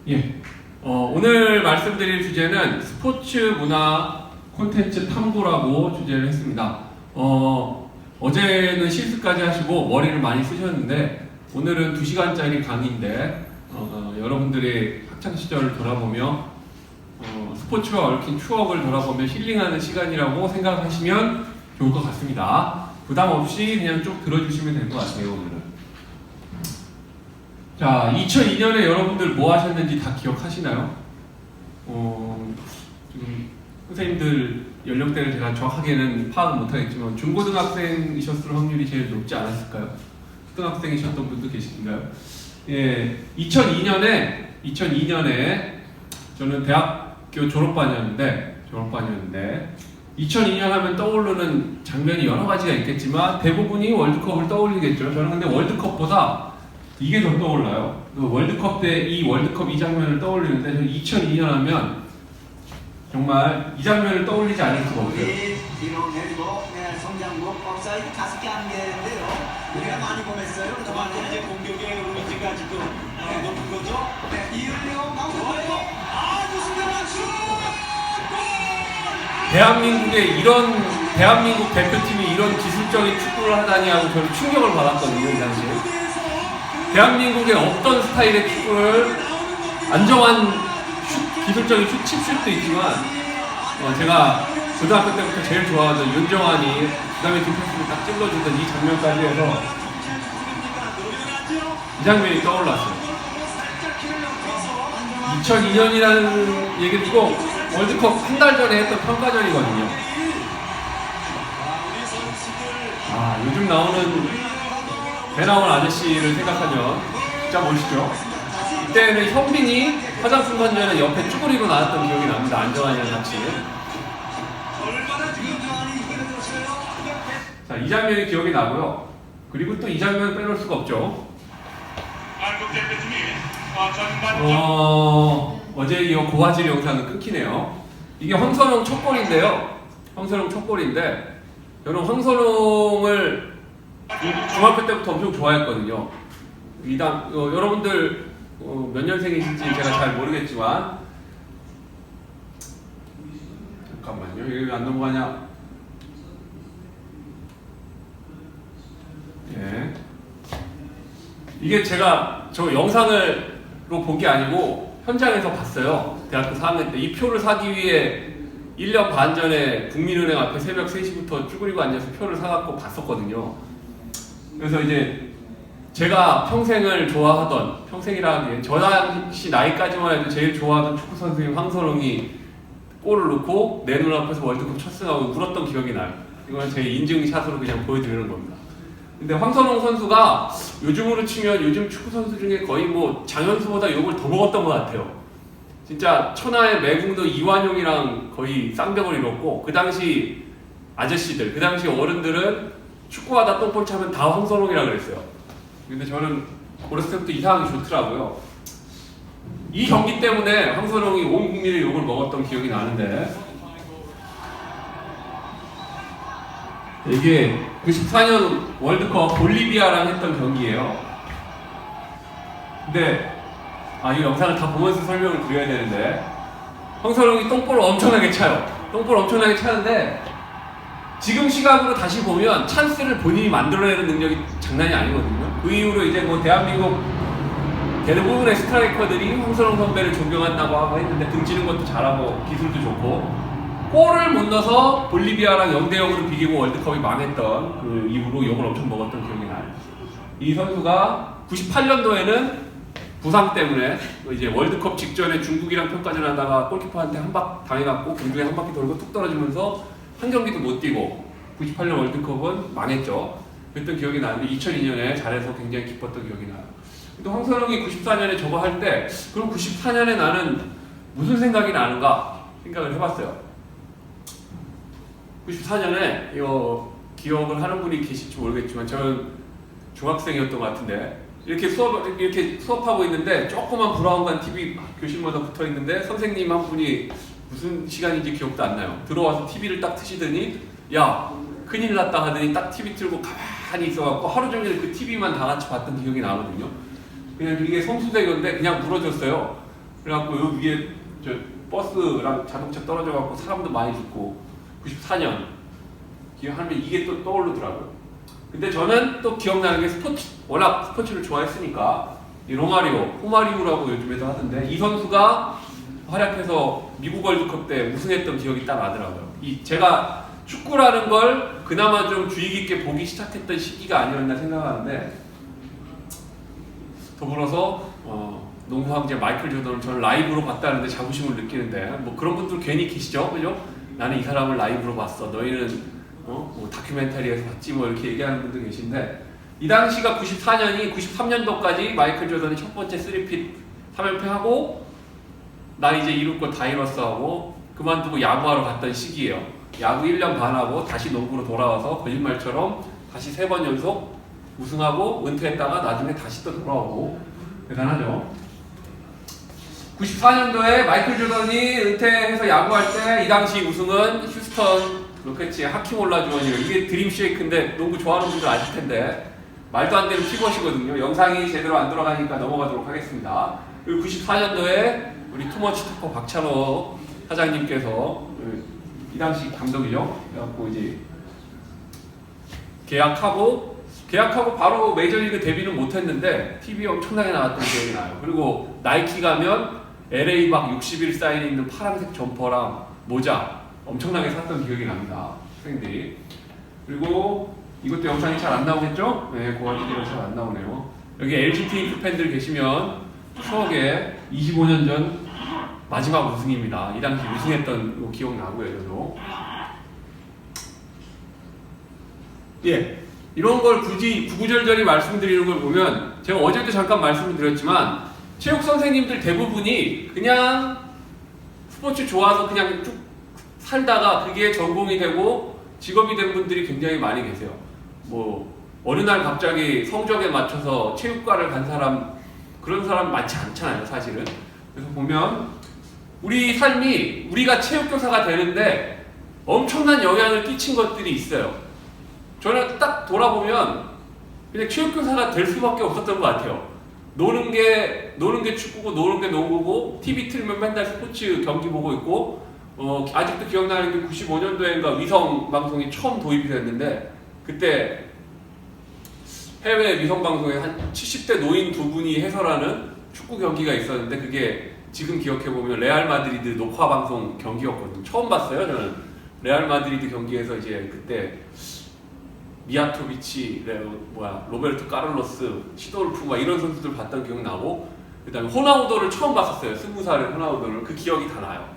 예. 오늘 말씀드릴 주제는 스포츠 문화 콘텐츠 탐구라고 주제를 했습니다. 어제는 실습까지 하시고 머리를 많이 쓰셨는데 오늘은 2시간짜리 강의인데 여러분들의 학창시절을 돌아보며 스포츠와 얽힌 추억을 돌아보며 힐링하는 시간이라고 생각하시면 좋을 것 같습니다. 부담 없이 그냥 쭉 들어주시면 될 것 같아요. 오늘은. 자, 2002년에 여러분들 뭐 하셨는지 다 기억하시나요? 지금 선생님들 연령대를 제가 정확하게는 파악은 못하겠지만 중고등학생이셨을 확률이 제일 높지 않았을까요? 초등학생이셨던 분도 계신가요? 예, 2002년에 저는 대학교 졸업반이었는데 2002년 하면 떠오르는 장면이 여러 가지가 있겠지만 대부분이 월드컵을 떠올리겠죠. 저는 근데 월드컵보다 이게 더 떠올라요. 월드컵 때 이 월드컵 이 장면을 떠올리는데 저는 2002년 하면 정말 이 장면을 떠올리지 않을 수가 없어요. 성장국 업사이드 5개 안 되는데요. 우리가 많이 보냈어요. 그동안에 이제 공격의 의지가 지금 높은 거죠. 이을리오 강수고요. 무슨 대한민국 대표팀이 이런 기술적인 축구를 하다니 하고 저는 충격을 받았거든요. 이 당시에. 대한민국의 어떤 스타일의 축구를 안정한 기술적인 칩슛도 있지만 제가 고등학교 때부터 제일 좋아하던 윤정환이 그 다음에 뒷패스를 딱 찔러주던 이 장면까지 해서 이 장면이 떠올랐어요. 2002년이라는 얘기는 이거 월드컵 한 달 전에 했던 평가전이거든요. 요즘 나오는 배 나온 아저씨를 생각하면 진짜 멋있죠. 이때는 현빈이 화장품 건전에 옆에 쭈구리로 나왔던 기억이 납니다. 안정환이랑 같이. 자, 이 장면이 기억이 나고요. 그리고 또 이 장면을 빼놓을 수가 없죠. 어제 이어 고화질 영상은 끊기네요. 이게 황선홍 첫 골인데요. 저는 황선홍을 중학교 때부터 엄청 좋아했거든요. 여러분들 몇 년생이신지 제가 잘 모르겠지만 잠깐만요. 이게 왜 안 넘어가냐? 예. 이게 제가 저 영상으로 본 게 아니고 현장에서 봤어요. 대학교 4학년 때 이 표를 사기 위해 1년 반 전에 국민은행 앞에 새벽 3시부터 쭈그리고 앉아서 표를 사갖고 봤었거든요. 그래서 이제 제가 평생을 좋아하던, 평생이라 하기엔 저 당시 나이까지만 해도 제일 좋아하던 축구선수인 황선홍이 골을 넣고 내 눈앞에서 월드컵 첫 승하고 울었던 기억이 나요. 이건 제 인증샷으로 그냥 보여드리는 겁니다. 근데 황선홍 선수가 요즘으로 치면 요즘 축구선수 중에 거의 뭐 장현수보다 욕을 더 먹었던 것 같아요. 진짜 천하의 매국노 이완용이랑 거의 쌍벽을 이뤘고 그 당시 아저씨들, 그 당시 어른들은 축구하다 똥볼 차면 다 황선홍이라 그랬어요. 근데 저는 어렸을 때부터 이상하게 좋더라고요. 이 경기 때문에 황선홍이 온 국민의 욕을 먹었던 기억이 나는데 이게 94년 월드컵 볼리비아랑 했던 경기예요. 근데 이 영상을 다 보면서 설명을 드려야 되는데 황선홍이 똥볼을 엄청나게 차요. 똥볼을 엄청나게 차는데 지금 시각으로 다시 보면 찬스를 본인이 만들어내는 능력이 장난이 아니거든요. 그 이후로 이제 뭐 대한민국 대부분의 스트라이커들이 황선홍 선배를 존경한다고 하고 했는데 등지는 것도 잘하고 기술도 좋고 골을 못 넣어서 볼리비아랑 0대0으로 비기고 월드컵이 망했던 그 이후로 욕을 엄청 먹었던 기억이 나요. 이 선수가 98년도에는 부상 때문에 이제 월드컵 직전에 중국이랑 평가전 하다가 골키퍼한테 한 박 당해갖고 공중에 한 바퀴 돌고 뚝 떨어지면서 한 경기도 못 뛰고 98년 월드컵은 망했죠. 그랬던 기억이 나는데 2002년에 잘해서 굉장히 기뻤던 기억이 나요. 또 황선홍이 94년에 저거 할 때 그럼 94년에 나는 무슨 생각이 나는가 생각을 해봤어요. 94년에 이거 기억을 하는 분이 계실지 모르겠지만 저는 중학생이었던 것 같은데 이렇게 수업하고 있는데 조그만 브라운관 TV 교실마다 붙어 있는데 선생님 한 분이 무슨 시간인지 기억도 안 나요. 들어와서 TV를 딱 트시더니 야 큰일 났다 하더니 딱 TV 틀고 가만히 있어갖고 하루 종일 그 TV만 다 같이 봤던 기억이 나거든요. 그냥 이게 성수대교인데 그냥 물어줬어요. 그래갖고 여기 위에 저 버스랑 자동차 떨어져갖고 사람도 많이 죽고 94년 기억하면 이게 또 떠오르더라고요. 근데 저는 또 기억나는 게 워낙 스포츠를 좋아했으니까 이 로마리오, 호마리오라고 요즘에도 하던데 이 선수가 활약해서 미국 월드컵 때 우승했던 기억이 딱 나더라고요. 제가 축구라는 걸 그나마 좀 주의 깊게 보기 시작했던 시기가 아니었나 생각하는데 더불어서 농구 황제 마이클 조던을 저는 라이브로 봤다는데 자부심을 느끼는데 뭐 그런 분들 괜히 계시죠, 그죠? 나는 이 사람을 라이브로 봤어. 너희는 뭐 다큐멘터리에서 봤지 뭐 이렇게 얘기하는 분들 계신데 이 당시가 94년이 93년도까지 마이클 조던이 첫 번째 3핏 3연패하고 난 이제 이룰 거 다 이뤘어하고 그만두고 야구하러 갔던 시기예요. 야구 1년 반 하고 다시 농구로 돌아와서 거짓말처럼 다시 3번 연속 우승하고 은퇴했다가 나중에 다시 또 돌아오고 대단하죠. 94년도에 마이클 조던이 은퇴해서 야구할 때 이 당시 우승은 휴스턴 로켓츠의 하킴 올라주원이에요. 이게 드림 쉐이크인데 농구 좋아하는 분들 아실 텐데 말도 안 되는 피벗이거든요. 영상이 제대로 안 돌아가니까 넘어가도록 하겠습니다. 그리고 94년도에 우리 투머치 토커 박찬호 사장님께서 이 당시 감독이죠. 그래갖고 이제 계약하고 바로 메이저리그 데뷔는 못했는데 TV에 엄청나게 나왔던 기억이 나요. 그리고 나이키 가면 LA 막 60일 사인이 있는 파란색 점퍼랑 모자 엄청나게 샀던 기억이 납니다. 학생들이. 그리고 이것도 영상이 잘 안 나오겠죠? 네, 고아지들은 잘 안 나오네요. 여기 LG 트윈스 팬들 계시면 추억에 25년 전 마지막 우승입니다. 이 당시 우승했던 거 기억나고요, 저도. 예. 이런 걸 굳이 구구절절히 말씀드리는 걸 보면 제가 어제도 잠깐 말씀을 드렸지만 체육 선생님들 대부분이 그냥 스포츠 좋아서 그냥 쭉 살다가 그게 전공이 되고 직업이 된 분들이 굉장히 많이 계세요. 뭐 어느 날 갑자기 성적에 맞춰서 체육과를 간 사람 그런 사람 많지 않잖아요, 사실은. 그래서 보면 우리 삶이 우리가 체육교사가 되는데 엄청난 영향을 끼친 것들이 있어요. 저는 딱 돌아보면 그냥 체육교사가 될 수밖에 없었던 것 같아요. 노는 게 축구고 노는 게 농구고 TV 틀면 맨날 스포츠 경기 보고 있고 아직도 기억나는 게 95년도인가 위성 방송이 처음 도입이 됐는데 그때 해외 위성 방송에 한 70대 노인 두 분이 해설하는 축구 경기가 있었는데 그게 지금 기억해 보면 레알 마드리드 녹화 방송 경기였거든요. 처음 봤어요, 저는. 레알 마드리드 경기에서 이제 그때 미아토비치, 로베르토 카를로스, 시도르프 막 이런 선수들 봤던 기억 나고 그다음에 호나우도를 처음 봤었어요. 20살의 호나우도를. 그 기억이 다 나요.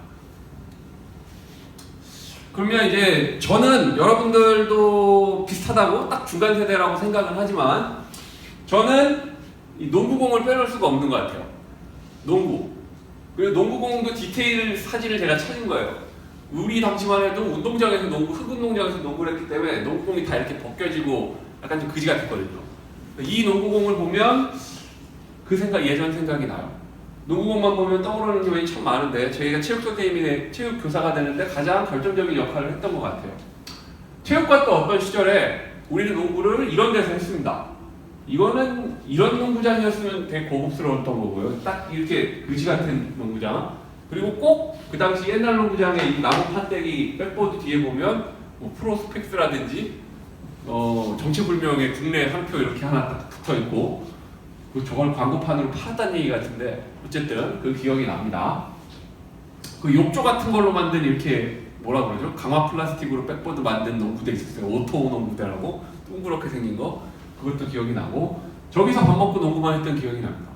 그러면 이제 저는 여러분들도 비슷하다고 딱 중간 세대라고 생각은 하지만 저는 이 농구공을 빼놓을 수가 없는 것 같아요. 농구. 그리고 농구공도 디테일 사진을 제가 찾은 거예요. 우리 당시만 해도 운동장에서 흙 운동장에서 농구를 했기 때문에 농구공이 다 이렇게 벗겨지고 약간 좀 그지 같았거든요. 이 농구공을 보면 그 예전 생각이 나요. 농구공만 보면 떠오르는 점이 참 많은데 저희가 체육 선생님이 체육 교사가 되는데 가장 결정적인 역할을 했던 것 같아요. 체육과 또 어떤 시절에 우리는 농구를 이런 데서 했습니다. 이거는 이런 농구장이었으면 되게 고급스러웠던 거고요. 딱 이렇게 그지 같은 농구장. 그리고 꼭 그 당시 옛날 농구장에 이 나무 판때기 백보드 뒤에 보면 뭐 프로스펙스라든지 정체불명의 국내 상표 이렇게 하나 딱 붙어 있고 저걸 광고판으로 팔았다는 얘기 같은데 어쨌든 그 기억이 납니다. 그 욕조 같은 걸로 만든 이렇게 뭐라 그러죠? 강화 플라스틱으로 백보드 만든 농구대 있었어요. 오토 농구대라고 동그랗게 생긴 거 그것도 기억이 나고 저기서 밥 먹고 농구만 했던 기억이 납니다.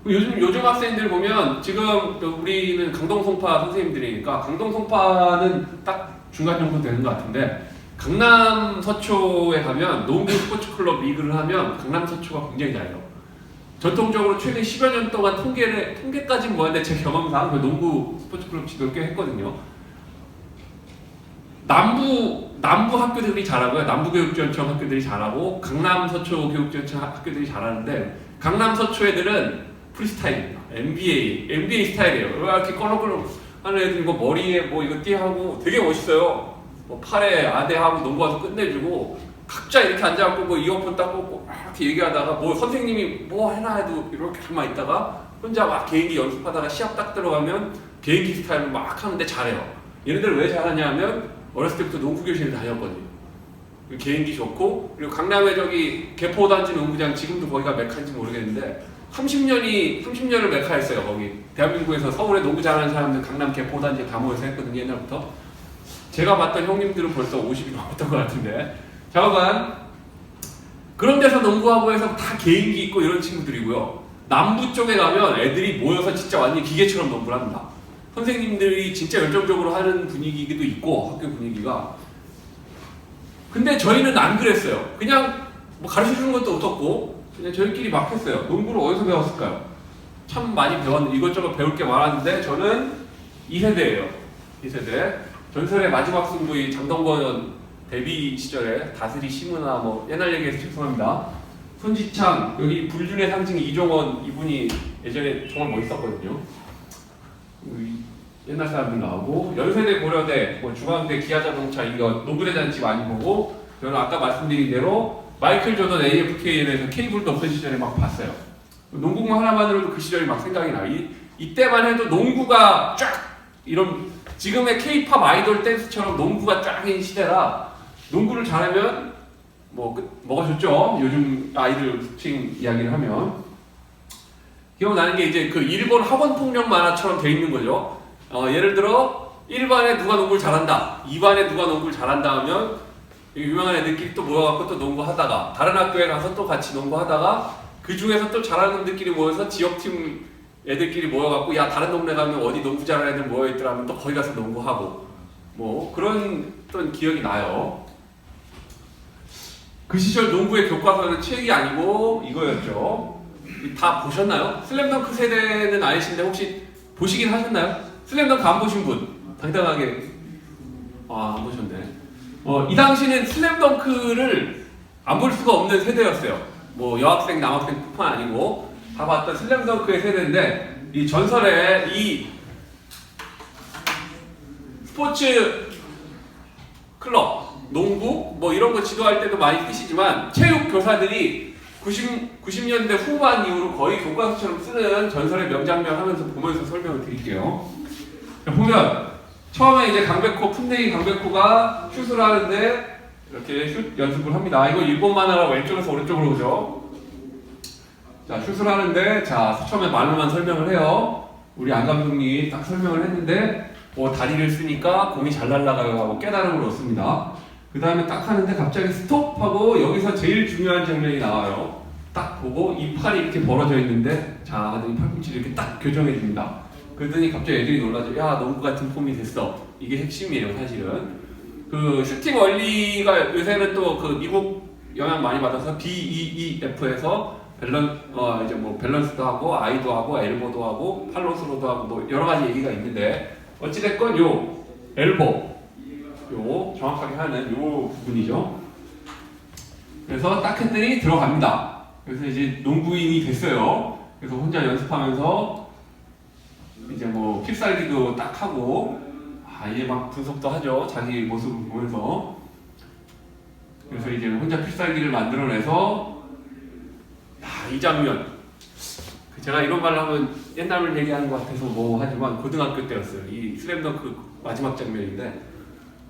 요즘 학생들 보면 지금 우리는 강동송파 선생님들이니까 강동송파는 딱 중간 정도 되는 것 같은데 강남 서초에 가면 농구 스포츠 클럽 리그를 하면 강남 서초가 굉장히 잘해요. 전통적으로 최근 10여 년 동안 통계까지는 뭐였는데 제 경험상 그 농구 스포츠 클럽 지도를 꽤 했거든요. 남부 학교들이 잘하고요. 남부교육지원청 학교들이 잘하고 강남 서초 교육지원청 학교들이 잘하는데 강남 서초 애들은 프리스타일입니다. NBA 스타일이에요. 이렇게 껄렁껄렁 하는 애들 이거 머리에 뭐 이거 띠하고 되게 멋있어요. 뭐 팔에 아대하고 농구 와서 끝내주고 각자 이렇게 앉아갖고 뭐 이어폰 딱 꽂고 이렇게 얘기하다가 뭐 선생님이 뭐 해라 해도 이렇게 가만 있다가 혼자 막 개인기 연습하다가 시합 딱 들어가면 개인기 스타일로 막 하는데 잘해요. 얘네들 왜 잘하냐면 어렸을 때부터 농구 교실을 다녔거든요. 개인기 좋고, 그리고 강남에 저기 개포단지 농구장 지금도 거기가 메카인지 모르겠는데 30년을 메카했어요. 거기 대한민국에서 서울에 농구 잘하는 사람들 강남 개포단지에 다 모여서 했거든요. 옛날부터. 제가 봤던 형님들은 벌써 50이 넘었던 것 같은데, 잠깐만, 그런 데서 농구하고 해서 다 개인기 있고 이런 친구들이고요. 남부 쪽에 가면 애들이 모여서 진짜 완전 기계처럼 농구를 합니다. 선생님들이 진짜 열정적으로 하는 분위기도 있고, 학교 분위기가. 근데 저희는 안 그랬어요. 그냥 뭐 가르쳐주는 것도 없었고 그냥 저희끼리 막 했어요. 농구를 어디서 배웠을까요? 참 많이 배웠는데, 이것저것 배울 게 많았는데 저는 2세대예요. 2세대. 전설의 마지막 승부의 장동건 데뷔 시절에 다스리 시무나 뭐 옛날 얘기해서 죄송합니다. 손지창, 여기 불륜의 상징 이종원, 이분이 예전에 정말 멋있었거든요. 옛날 사람들 나오고, 연세대 고려대, 뭐 중앙대 기아자동차 이거 농구대잔치 많이 보고, 저는 아까 말씀드린 대로 마이클 조던 AFK에서 케이블도 없던 시절에 막 봤어요. 농구공 하나만으로도 그 시절이 막 생각이 나요. 이때만 해도 농구가 쫙 이런 지금의 K-팝 아이돌 댄스처럼 농구가 쫙인 시대라 농구를 잘하면 뭐가 좋죠. 요즘 아이들 스팅 이야기를 하면 기억나는 게 이제 그 일본 학원 폭력 만화처럼 돼 있는 거죠. 예를 들어 1반에 누가 농구를 잘한다, 2반에 누가 농구를 잘한다 하면 유명한 애들끼리 또 모여갖고 또 농구하다가, 다른 학교에 가서 또 같이 농구하다가, 그 중에서 또 잘하는 놈들끼리 모여서 지역팀 애들끼리 모여갖고 야 다른 동네 가면 어디 농구 잘하는 애들 모여있더라 하면 또 거기 가서 농구하고, 뭐 그런 어떤 기억이 나요. 그 시절 농구의 교과서는 책이 아니고 이거였죠. 다 보셨나요? 슬램덩크 세대는 아니신데 혹시 보시긴 하셨나요? 슬램덩크 안 보신 분? 당당하게. 안 보셨네. 이 당시는 슬램덩크를 안 볼 수가 없는 세대였어요. 뭐 여학생, 남학생 뿐만 아니고 다 봤던 슬램덩크의 세대인데, 이 전설의 이 스포츠 클럽, 농구 뭐 이런 거 지도할 때도 많이 쓰시지만 체육 교사들이 90년대 후반 이후로 거의 교과서처럼 쓰는 전설의 명장면 하면서 보면서 설명을 드릴게요. 보면 처음에 이제 풍뎅이 강백호가 슛을 하는데 이렇게 슛 연습을 합니다. 이거 일본 만화라 왼쪽에서 오른쪽으로 오죠. 자, 슛을 하는데, 자, 처음에 말로만 설명을 해요. 우리 안 감독님이 딱 설명을 했는데, 다리를 쓰니까 공이 잘 날아가요 하고 깨달음을 얻습니다. 그 다음에 딱 하는데 갑자기 스톱하고 여기서 제일 중요한 장면이 나와요. 딱 보고 이 팔이 이렇게 벌어져 있는데, 자, 하더니 팔꿈치를 이렇게 딱 교정해 줍니다. 그러더니 갑자기 애들이 놀라죠. 야, 농구 같은 폼이 됐어. 이게 핵심이에요, 사실은. 그 슈팅 원리가 요새는 또 그 미국 영향 많이 받아서 BEEF에서 이제 뭐 밸런스도 하고 아이도 하고 엘보도 하고 팔로스로도 하고 뭐 여러 가지 얘기가 있는데, 어찌됐건 요 엘보, 요 정확하게 하는 요 부분이죠. 그래서 딱 했더니 들어갑니다. 그래서 이제 농구인이 됐어요. 그래서 혼자 연습하면서 이제 뭐 필살기도 딱 하고, 이제 막 분석도 하죠. 자기 모습을 보면서. 그래서 이제 혼자 필살기를 만들어내서, 이 장면. 제가 이런 말을 하면 옛날 얘기하는 것 같아서 뭐 하지만 고등학교 때였어요. 이 슬램덩크 마지막 장면인데,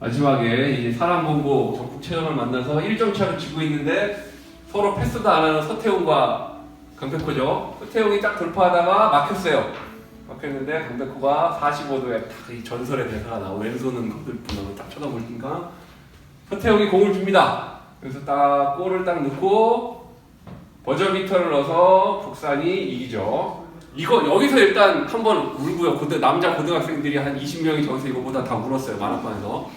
마지막에 이제 사람 본고 적국 체전을 만나서 1점 차로 지고 있는데 서로 패스도 안 하는 서태웅과 강백호죠. 서태웅이 딱 돌파하다가 막혔어요. 막혔는데 강백호가 45도에 딱 이 전설의 대사가 나오고, 왼손은 거들뿐하고 딱 쳐다보니까 서태웅이 공을 줍니다. 그래서 딱 골을 딱 넣고 버저비터를 넣어서 북산이 이기죠. 여기서 일단 한번 울고요. 남자 고등학생들이 한 20명이 저기서 이거보다 다 울었어요. 만화판에서.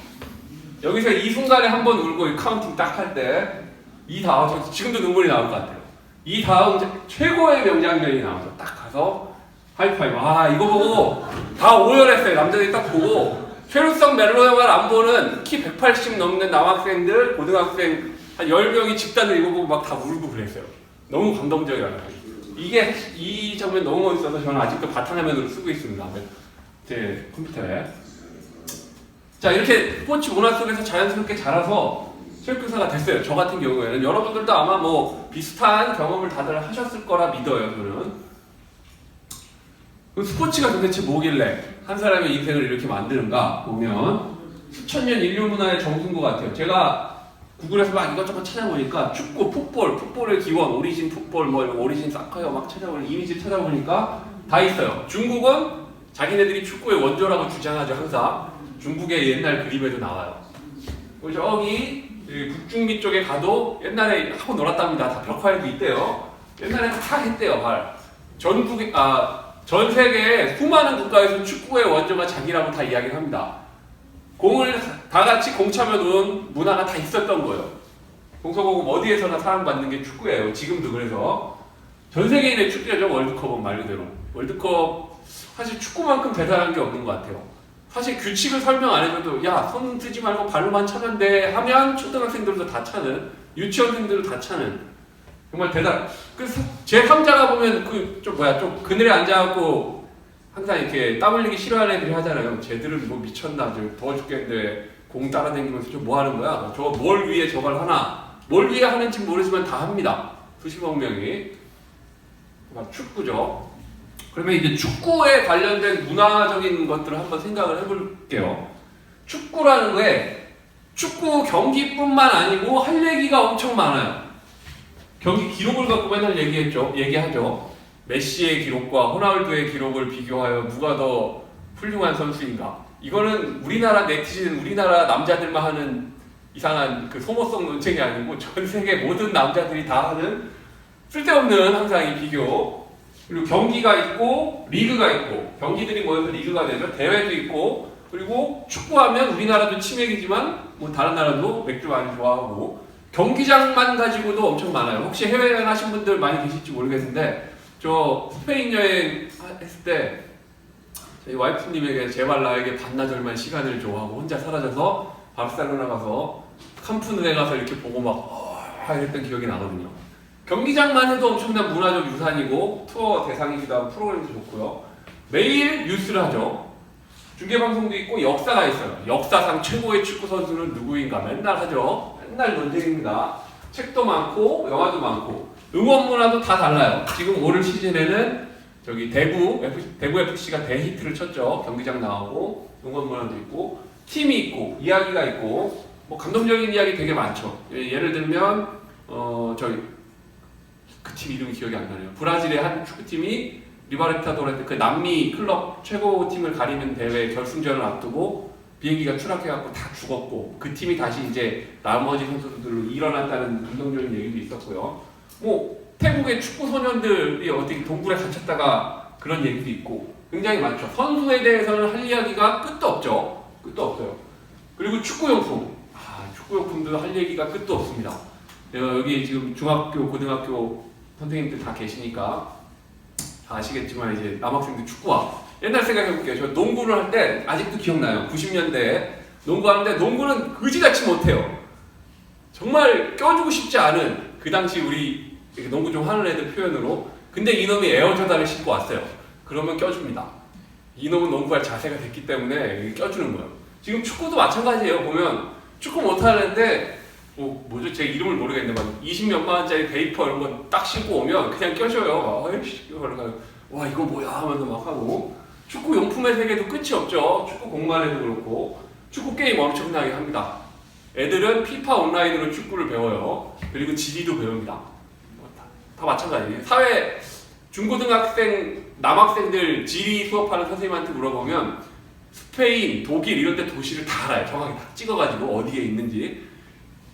여기서 이 순간에 한번 울고 카운팅 딱 할 때, 이 다음, 지금도 눈물이 나올 것 같아요. 이 다음 최고의 명장면이 나오죠. 딱 가서 하이파이브. 이거 보고 다 오열했어요. 남자들이 딱 보고. 최루성 멜로 영화를 안 보는 키 180 넘는 남학생들, 고등학생 한 10명이 집단을 이거 보고 막 다 울고 그랬어요. 너무 감동적이라는 거예요. 이 장면 너무 멋있어서 저는 아직도 바탕화면으로 쓰고 있습니다. 제 컴퓨터에. 자, 이렇게 스포츠 문화 속에서 자연스럽게 자라서 체육교사가 됐어요. 저 같은 경우에는. 여러분들도 아마 뭐 비슷한 경험을 다들 하셨을 거라 믿어요, 저는. 그 스포츠가 도대체 뭐길래 한 사람의 인생을 이렇게 만드는가 보면 수천 년 인류 문화의 정수인 것 같아요. 제가 구글에서 막 이것저것 찾아보니까 축구, 풋볼의 기원, 오리진 풋볼, 뭐 이런 오리진 사커요 막 찾아보니 이미지 찾아보니까 다 있어요. 중국은 자기네들이 축구의 원조라고 주장하죠. 항상 중국의 옛날 그림에도 나와요. 저기 북중미 쪽에 가도 옛날에 하고 놀았답니다. 다 벽화에도 있대요. 옛날에 다 했대요. 전 세계 수많은 국가에서 축구의 원조가 자기라고 다 이야기를 합니다. 공을 다 같이 공차면 놓은 문화가 다 있었던 거예요. 동서고금 어디에서나 사랑받는 게 축구예요. 지금도 그래서 전 세계인의 축제죠. 월드컵은 말 그대로. 월드컵 사실 축구만큼 대단한 게 없는 것 같아요. 사실 규칙을 설명 안 해줘도 야, 손 쓰지 말고 발로만 차면 돼 하면 초등학생들도 다 차는, 유치원생들도 다 차는 정말 대단. 그래서 제 3자가 보면 좀 그늘에 앉아갖고 항상 이렇게 땀 흘리기 싫어하는 애들이 하잖아요. 쟤들은 뭐 미쳤나, 더워 죽겠는데 공 따라다니면서 좀 뭐 하는 거야? 저 뭘 위해 저걸 하나? 뭘 위해 하는지 모르지만 다 합니다. 수십억 명이. 축구죠. 그러면 이제 축구에 관련된 문화적인 것들을 한번 생각을 해볼게요. 축구라는 게 축구 경기뿐만 아니고 할 얘기가 엄청 많아요. 경기 기록을 갖고 맨날 얘기하죠. 메시의 기록과 호날두의 기록을 비교하여 누가 더 훌륭한 선수인가? 이거는 우리나라 네티즌, 우리나라 남자들만 하는 이상한 그 소모성 논쟁이 아니고 전 세계 모든 남자들이 다 하는 쓸데없는 항상 이 비교. 그리고 경기가 있고 리그가 있고 경기들이 모여서 리그가 되죠. 대회도 있고 그리고 축구하면 우리나라도 치맥이지만 뭐 다른 나라도 맥주 많이 좋아하고 경기장만 가지고도 엄청 많아요. 혹시 해외여행 하신 분들 많이 계실지 모르겠는데 저 스페인 여행 했을 때 저희 와이프님에게 제발 나에게 반나절만 시간을 줘 하고 혼자 사라져서 바르셀로나 가서 캄프누에 가서 이렇게 보고 막 이랬던 기억이 나거든요. 경기장만 해도 엄청난 문화적 유산이고 투어 대상이기도 하고 프로그램도 좋고요. 매일 뉴스를 하죠. 중계방송도 있고 역사가 있어요. 역사상 최고의 축구 선수는 누구인가 맨날 하죠. 맨날 논쟁입니다. 책도 많고 영화도 많고 응원 문화도 다 달라요. 지금 올 시즌에는 저기 대구 FC가 대히트를 쳤죠. 경기장 나오고 응원 문화도 있고 팀이 있고 이야기가 있고 뭐 감동적인 이야기 되게 많죠. 예를 들면 그 팀 이름이 기억이 안 나네요. 브라질의 한 축구팀이 리바르타도레스 그 남미 클럽 최고팀을 가리는 대회 결승전을 앞두고 비행기가 추락해갖고 다 죽었고 그 팀이 다시 이제 나머지 선수들로 일어났다는 감동적인 얘기도 있었고요. 뭐 태국의 축구 소년들이 어떻게 동굴에 갇혔다가 그런 얘기도 있고 굉장히 많죠. 선수에 대해서는 할 이야기가 끝도 없죠. 끝도 없어요. 그리고 축구용품. 축구용품도 할 얘기가 끝도 없습니다. 여기 지금 중학교, 고등학교 선생님들 다 계시니까 다 아시겠지만 이제 남학생들 축구화. 옛날 생각해볼게요. 저 농구를 할 때 아직도 기억나요. 90년대에 농구하는데 농구는 그지같이 못해요. 정말 껴주고 싶지 않은 그 당시 우리 농구 좀 하는 애들 표현으로. 근데 이놈이 에어조다를 신고 왔어요. 그러면 껴줍니다. 이놈은 농구할 자세가 됐기 때문에 껴주는 거예요. 지금 축구도 마찬가지예요. 보면 축구 못하는데 뭐죠? 제 이름을 모르겠는데 막 20몇만 원짜리 베이퍼 이런 거 딱 신고 오면 그냥 껴줘요. 와 이거 뭐야 하면서 막 하고. 축구 용품의 세계도 끝이 없죠. 축구 공만 해도 그렇고 축구 게임 엄청나게 합니다. 애들은 피파 온라인으로 축구를 배워요. 그리고 지리도 배웁니다. 다 마찬가지예요. 사회 중고등학생 남학생들 지리 수업하는 선생님한테 물어보면 스페인, 독일 이런 데 도시를 다 알아요. 정확히 다 찍어가지고 어디에 있는지.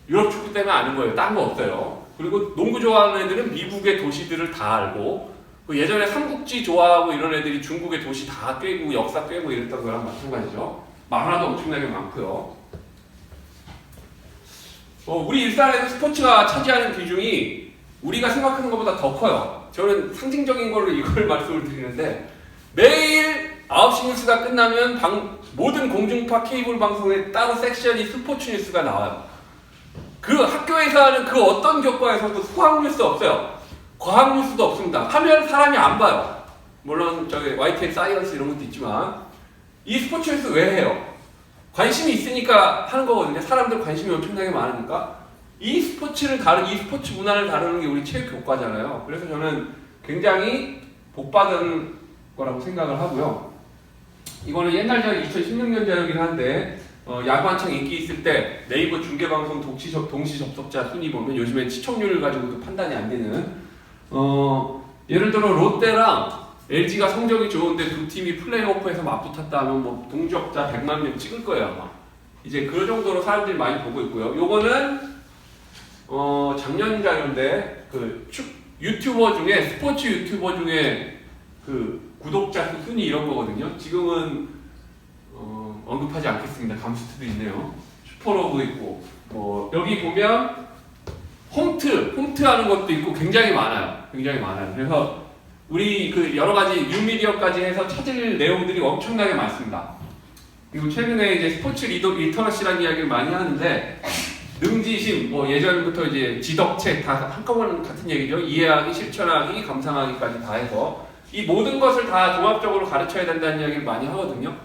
유럽 축구 때문에 아는 거예요. 딴 거 없어요. 그리고 농구 좋아하는 애들은 미국의 도시들을 다 알고 예전에 삼국지 좋아하고 이런 애들이 중국의 도시 다 꿰고 역사 꿰고 이랬던 거랑 마찬가지죠. 만화도 엄청나게 많고요. 우리 일상에서 스포츠가 차지하는 비중이 우리가 생각하는 것보다 더 커요. 저는 상징적인 걸로 이걸 말씀을 드리는데 매일 9시 뉴스가 끝나면 모든 공중파 케이블 방송에 따로 섹션이 스포츠 뉴스가 나와요. 그 학교에서 하는 그 어떤 교과에서도 수학 뉴스 없어요. 과학 뉴스도 없습니다. 하면 사람이 안 봐요. 물론 저기 YTN 사이언스 이런 것도 있지만 이 스포츠 뉴스 왜 해요? 관심이 있으니까 하는 거거든요. 사람들 관심이 엄청나게 많으니까 이 스포츠 문화를 다루는 게 우리 체육 교과잖아요. 그래서 저는 굉장히 복받은 거라고 생각을 하고요. 이거는 옛날 자료 2016년 자료긴 한데 야구 한창 인기 있을 때 네이버 중계방송 동시 접속자 순위 보면 요즘엔 시청률을 가지고도 판단이 안 되는 예를 들어 롯데랑 LG가 성적이 좋은데 두 팀이 플레이오프에서 맞붙었다 하면 뭐 동접자 100만 명 찍을 거예요 아마. 이제 그 정도로 사람들이 많이 보고 있고요. 요거는 작년 자료인데 유튜버 중에 스포츠 유튜버 중에 그 구독자 수 순위 이런 거거든요. 지금은 언급하지 않겠습니다. 감스트도 있네요. 슈퍼로브 있고 여기 보면 홈트 하는 것도 있고 굉장히 많아요. 그래서 우리 그 여러 가지 뉴미디어까지 해서 찾을 내용들이 엄청나게 많습니다. 그리고 최근에 이제 스포츠 리터러시라는 이야기를 많이 하는데 능지심, 예전부터 이제 지덕책 다 한꺼번에 같은 얘기죠. 이해하기, 실천하기, 감상하기까지 다 해서 이 모든 것을 다 종합적으로 가르쳐야 된다는 이야기를 많이 하거든요.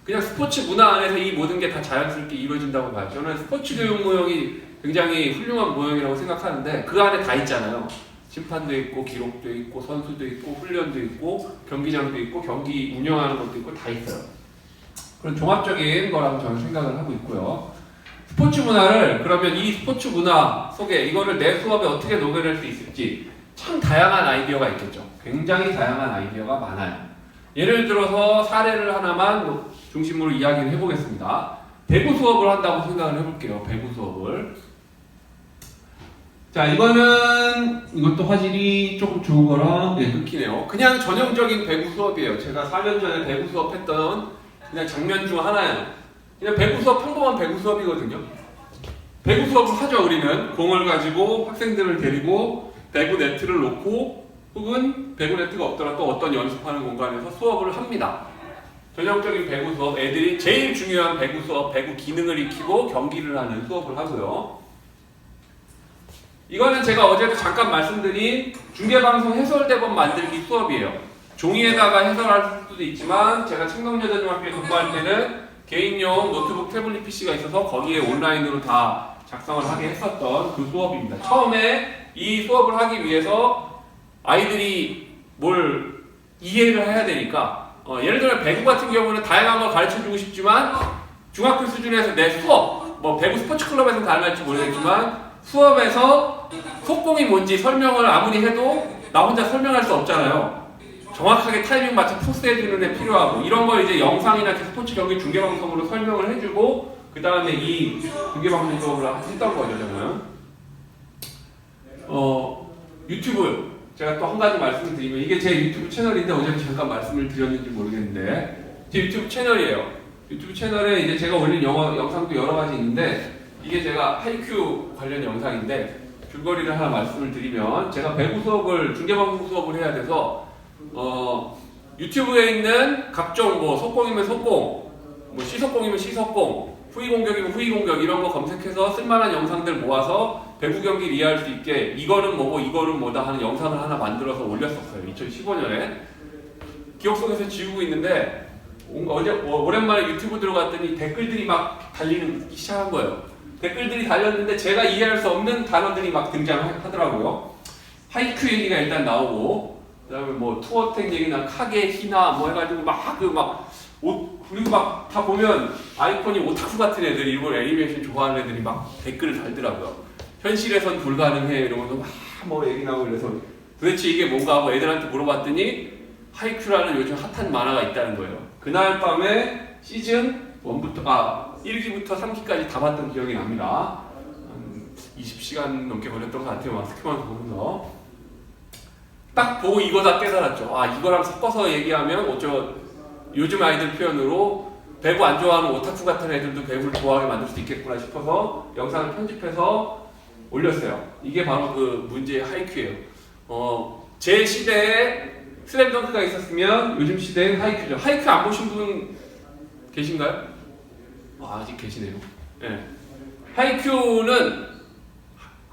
그냥 스포츠 문화 안에서 이 모든 게 다 자연스럽게 이루어진다고 봐요. 저는 스포츠 교육 모형이 굉장히 훌륭한 모형이라고 생각하는데 그 안에 다 있잖아요. 심판도 있고, 기록도 있고, 선수도 있고, 훈련도 있고, 경기장도 있고, 경기 운영하는 것도 있고 다 있어요. 그런 종합적인 거라고 저는 생각을 하고 있고요. 스포츠 문화를 그러면 이 스포츠 문화 속에 이거를 내 수업에 어떻게 녹여낼 수 있을지 참 다양한 아이디어가 있겠죠. 굉장히 다양한 아이디어가 많아요. 예를 들어서 사례를 하나만 중심으로 이야기를 해보겠습니다. 배구 수업을 한다고 생각을 해볼게요. 배구 수업을. 자, 이것도 화질이 조금 좋은 거라 끊기네요. 그냥 전형적인 배구 수업이에요. 제가 4년 전에 배구 수업 했던 그냥 장면 중 하나예요. 그냥 배구 수업, 평범한 배구 수업이거든요. 배구 수업을 하죠. 우리는 공을 가지고 학생들을 데리고 배구 네트를 놓고 혹은 배구 네트가 없더라도 어떤 연습하는 공간에서 수업을 합니다. 전형적인 배구 수업, 애들이 제일 중요한 배구 수업, 배구 기능을 익히고 경기를 하는 수업을 하고요. 이거는 제가 어제도 잠깐 말씀드린 중계방송 해설대본 만들기 수업이에요. 종이에다가 해설할 수도 있지만 제가 청동여자중학교에 근무할 때는 개인용 노트북 태블릿 PC가 있어서 거기에 온라인으로 다 작성을 하게 했었던 그 수업입니다. 처음에 이 수업을 하기 위해서 아이들이 뭘 이해를 해야 되니까 예를 들어 배구 같은 경우는 다양한 걸 가르쳐주고 싶지만 중학교 수준에서 내 수업, 배구 스포츠 클럽에서는 가능할지 모르겠지만 수업에서 속공이 뭔지 설명을 아무리 해도 나 혼자 설명할 수 없잖아요. 정확하게 타이밍 맞춰 토스해주는 애 필요하고 이런 걸 이제 영상이나 스포츠 경기 중계방송으로 설명을 해주고 그 다음에 이 중계방송 수업을 했던 거죠. 저는 유튜브 제가 또 한 가지 말씀을 드리면 이게 제 유튜브 채널인데 어제도 잠깐 말씀을 드렸는지 모르겠는데 제 유튜브 채널이에요. 유튜브 채널에 이제 제가 올린 영상도 여러 가지 있는데 이게 제가 하이큐 관련 영상인데 줄거리를 하나 말씀을 드리면 제가 배구 수업을 중계방송 수업을 해야 돼서 유튜브에 있는 각종 속공이면 속공, 시속공이면 시속공, 후위공격이면 후위공격 이런 거 검색해서 쓸만한 영상들 모아서 배구 경기를 이해할 수 있게 이거는 뭐고 이거는 뭐다 하는 영상을 하나 만들어서 올렸었어요. 2015년에. 기억 속에서 지우고 있는데 어제 오랜만에 유튜브 들어갔더니 댓글들이 막 달리기 시작한 거예요. 댓글들이 달렸는데 제가 이해할 수 없는 단어들이 막 등장하더라고요. 하이큐 얘기가 일단 나오고 그 다음에 투어택 얘기나 카게, 히나 해가지고 그리고 막 다 보면 아이콘이 오타쿠 같은 애들이 일본 애니메이션 좋아하는 애들이 막 댓글을 달더라고요. 현실에선 불가능해 이러면서 얘기 나오고 그래서 도대체 이게 뭔가 하고 애들한테 물어봤더니 하이큐라는 요즘 핫한 만화가 있다는 거예요. 그날 밤에 시즌 1기부터 3기까지 다 봤던 기억이 납니다. 한 20시간 넘게 걸렸던 것 같아요. 스키만 보면서 딱 보고 이거 다 깨달았죠. 이거랑 섞어서 얘기하면 요즘 아이들 표현으로 배구 안 좋아하는 오타쿠 같은 애들도 배구를 좋아하게 만들 수 있겠구나 싶어서 영상을 편집해서 올렸어요. 이게 바로 그 문제의 하이큐예요. 제 시대에 슬램덩크가 있었으면 요즘 시대엔 하이큐죠. 하이큐 안 보신 분 계신가요? 아직 계시네요. 네. 하이큐는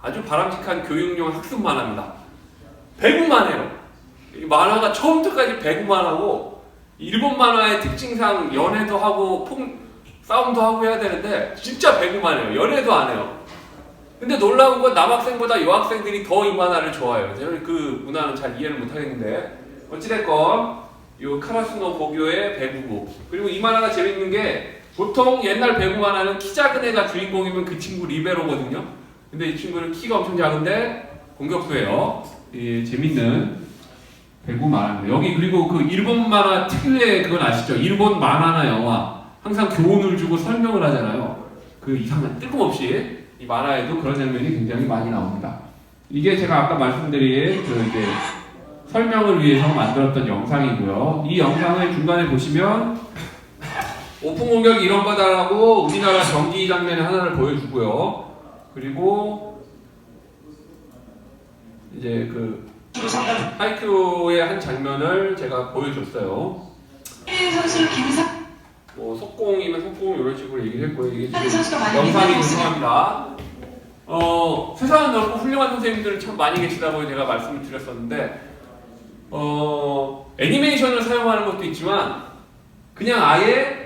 아주 바람직한 교육용 학습 만화입니다. 배구만 해요. 이 만화가 처음부터까지 배구만 하고 일본 만화의 특징상 연애도 하고 싸움도 하고 해야 되는데 진짜 배구만 해요. 연애도 안 해요. 근데 놀라운 건 남학생보다 여학생들이 더 이 만화를 좋아해요. 저는 그 문화는 잘 이해를 못 하겠는데 어찌됐건 요 카라스노 고교의 배구부. 그리고 이 만화가 재밌는 게 보통 옛날 배구 만화는 키 작은 애가 주인공이면 그 친구 리베로거든요. 근데 이 친구는 키가 엄청 작은데 공격수예요. 예, 재밌는 배구 만화입니다. 여기 그리고 그 일본 만화 특유의 그건 아시죠? 일본 만화나 영화 항상 교훈을 주고 설명을 하잖아요. 그 이상한 뜬금없이 이 만화에도 그런 장면이 굉장히 많이 나옵니다. 이게 제가 아까 말씀드린 그 이제 설명을 위해서 만들었던 영상이고요. 이 영상을 중간에 보시면 오픈 공격이 이런 거다라고 우리나라 경기 장면 하나를 보여주고요. 그리고 이제 그 하이큐의 한 장면을 제가 보여줬어요. 선수 김상 뭐 속공이면 속공 이런 식으로 얘기를 했고요. 이게 지금 선수가 많이 영상이 유명했어요. 죄송합니다. 세상은 넓고 훌륭한 선생님들은 참 많이 계시다고 제가 말씀을 드렸었는데 애니메이션을 사용하는 것도 있지만 그냥 아예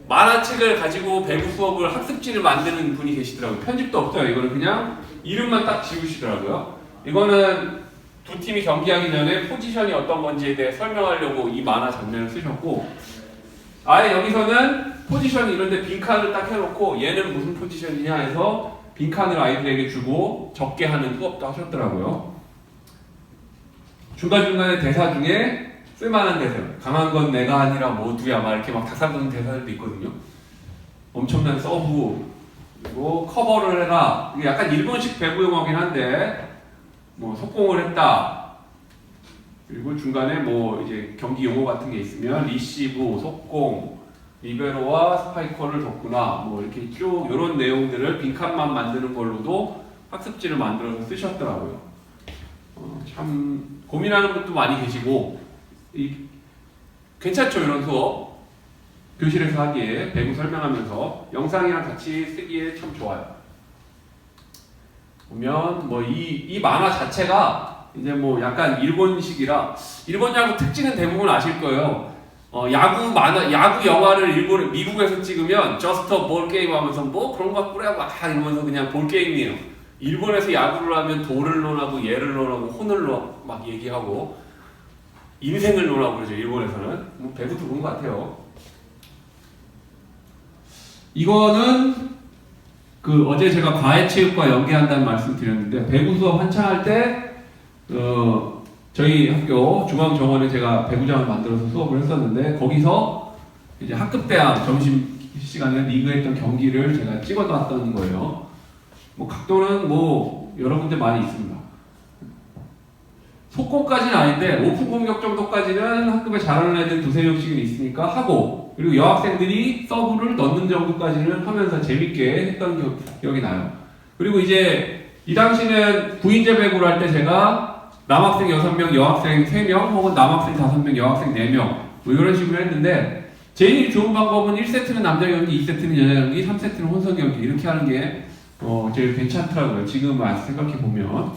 만화책을 가지고 배구 수업을 학습지를 만드는 분이 계시더라고요. 편집도 없어요. 이거는 그냥 이름만 딱 지우시더라고요. 이거는 두 팀이 경기하기 전에 포지션이 어떤 건지에 대해 설명하려고 이 만화 장면을 쓰셨고 아예 여기서는 포지션 이런데 빈칸을 딱 해놓고 얘는 무슨 포지션이냐 해서 빈칸을 아이들에게 주고 적게 하는 수업도 하셨더라고요. 중간중간에 대사 중에 쓸만한 대사, 강한 건 내가 아니라 모두야 막 이렇게 막 다사다는 대사들도 있거든요. 엄청난 서브, 그리고 커버를 해라. 이게 약간 일본식 배구 용어긴 한데 뭐 속공을 했다. 그리고 중간에 뭐 이제 경기 용어 같은 게 있으면 리시브, 속공, 리베로와 스파이커를 뒀구나. 뭐 이렇게 쭉 이런 내용들을 빈칸만 만드는 걸로도 학습지를 만들어서 쓰셨더라고요. 참 고민하는 분도 많이 계시고 괜찮죠 이런 수업 교실에서 하기에 배구 설명하면서 영상이랑 같이 쓰기에 참 좋아요. 보면 뭐 이 만화 자체가 이제 뭐 약간 일본식이라 일본 야구 특징은 대부분 아실 거예요. 야구 만화, 야구 영화를 미국에서 찍으면 just a ball game 하면서 뭐 그런 거 꾸려 막 이러면서 그냥 볼 게임이에요. 일본에서 야구를 하면 돌을 논하고 얘를 논하고 혼을 막 얘기하고 인생을 논하고 그러죠. 일본에서는 뭐 배구도 그런 것 같아요. 이거는 그 어제 제가 과외체육과 연계한다는 말씀 드렸는데 배구 수업 한창 할 때 저희 학교 중앙정원에 제가 배구장을 만들어서 수업을 했었는데 거기서 이제 학급대학 점심 시간에 리그했던 경기를 제가 찍어놨던 거예요. 뭐 각도는 뭐 여러 군데 많이 있습니다. 속공까지는 아닌데 오픈 공격 정도까지는 학급에 잘하는 애들 두세 명씩은 있으니까 하고 그리고 여학생들이 서브를 넣는 정도까지는 하면서 재밌게 했던 기억이 나요. 그리고 이제 이 당시는 구인제 배구를 할 때 제가 남학생 6명, 여학생 3명 혹은 남학생 5명, 여학생 4명 뭐 이런 식으로 했는데 제일 좋은 방법은 1세트는 남자 경기, 2세트는 여자 경기, 3세트는 혼성 경기 이렇게 하는 게 제일 괜찮더라고요. 지금 생각해보면